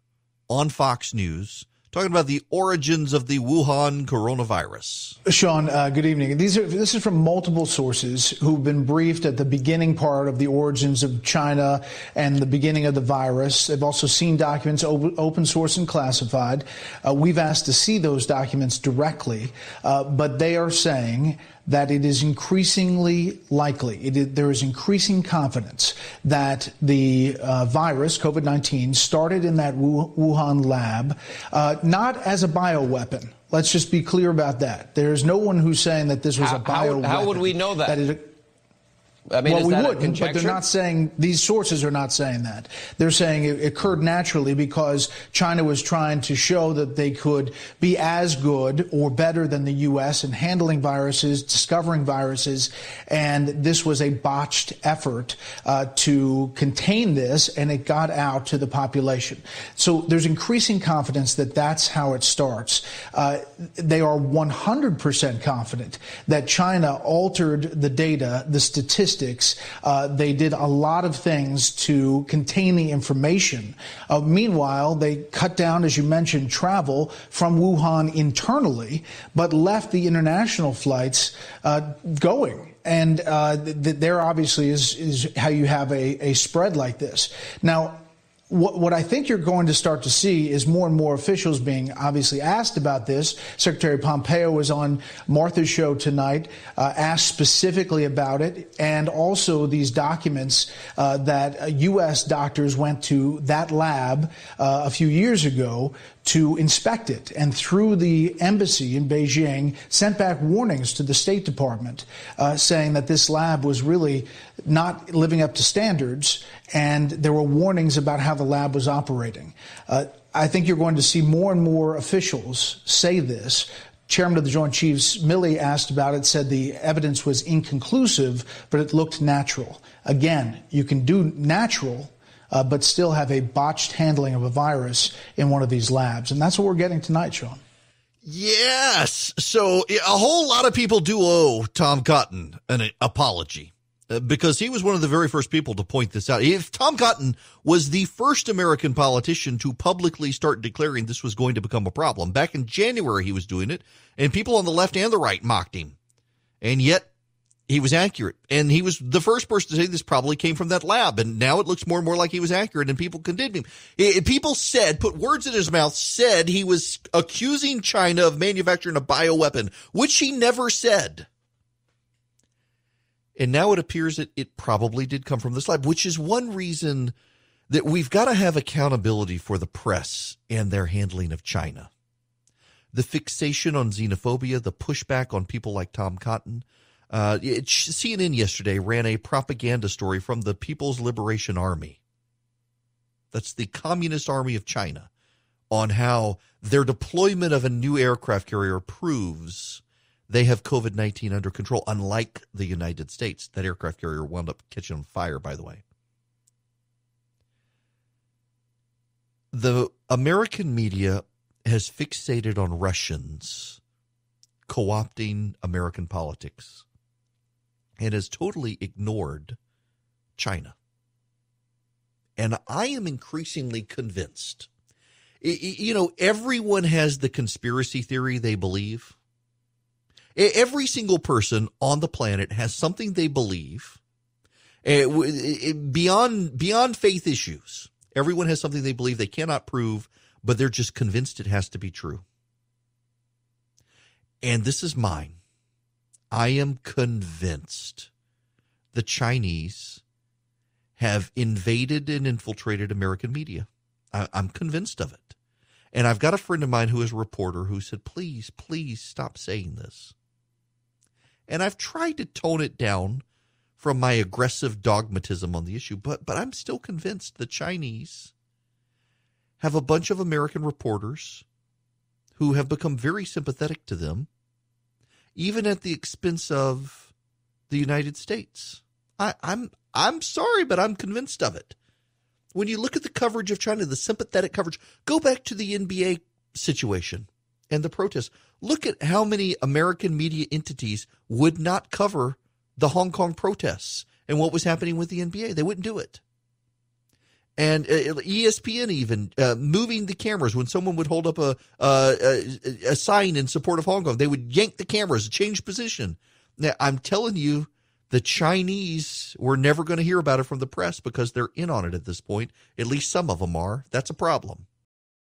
on Fox News, talking about the origins of the Wuhan coronavirus. Sean, good evening. This is from multiple sources who've been briefed at the beginning part of the origins of China and the beginning of the virus. They've also seen documents open source and classified. We've asked to see those documents directly, but they are saying that it is increasingly likely, there is increasing confidence that the virus, COVID-19, started in that Wuhan lab, not as a bioweapon. Let's just be clear about that. There's no one who's saying that this was a bioweapon. How would we know that? We wouldn't, but they're not saying, these sources are not saying that. They're saying it occurred naturally because China was trying to show that they could be as good or better than the U.S. in handling viruses, discovering viruses, and this was a botched effort to contain this, and it got out to the population. So there's increasing confidence that that's how it starts. They are 100% confident that China altered the data, the statistics. They did a lot of things to contain the information. Meanwhile, they cut down, as you mentioned, travel from Wuhan internally, but left the international flights going. And there obviously is how you have a spread like this. Now, what I think you're going to start to see is more and more officials being obviously asked about this. Secretary Pompeo was on Martha's show tonight, asked specifically about it, and also these documents that U.S. doctors went to that lab a few years ago to inspect it, and through the embassy in Beijing sent back warnings to the State Department saying that this lab was really not living up to standards, and there were warnings about how the lab was operating. I think you're going to see more and more officials say this. Chairman of the Joint Chiefs, Milley, asked about it, said the evidence was inconclusive, but it looked natural. Again, you can do natural but still have a botched handling of a virus in one of these labs. And that's what we're getting tonight, Sean. Yes. So a whole lot of people do owe Tom Cotton an apology because he was one of the very first people to point this out. If Tom Cotton was the first American politician to publicly start declaring this was going to become a problem, back in January he was doing it, and people on the left and the right mocked him. And yet he was accurate. And he was the first person to say this probably came from that lab. And now it looks more and more like he was accurate, and people condemned him. People put words in his mouth, said he was accusing China of manufacturing a bioweapon, which he never said. And now it appears that it probably did come from this lab, which is one reason that we've got to have accountability for the press and their handling of China. The fixation on xenophobia, the pushback on people like Tom Cotton. CNN yesterday ran a propaganda story from the People's Liberation Army. That's the Communist Army of China, on how their deployment of a new aircraft carrier proves they have COVID-19 under control, unlike the United States. That aircraft carrier wound up catching on fire, by the way. The American media has fixated on Russians co-opting American politics and has totally ignored China. And I am increasingly convinced, everyone has the conspiracy theory they believe. Every single person on the planet has something they believe beyond faith issues. Everyone has something they believe they cannot prove, but they're just convinced it has to be true. And this is mine. I am convinced the Chinese have invaded and infiltrated American media. I'm convinced of it. And I've got a friend of mine who is a reporter who said, please stop saying this. And I've tried to tone it down from my aggressive dogmatism on the issue, but I'm still convinced the Chinese have a bunch of American reporters who have become very sympathetic to them, even at the expense of the United States. I'm sorry, but I'm convinced of it. When you look at the coverage of China, the sympathetic coverage, go back to the NBA situation and the protests. Look at how many American media entities would not cover the Hong Kong protests and what was happening with the NBA. They wouldn't do it. And ESPN even moving the cameras when someone would hold up a sign in support of Hong Kong. They would yank the cameras, change position. Now, I'm telling you, the Chinese were never going to hear about it from the press because they're in on it at this point. At least some of them are. That's a problem.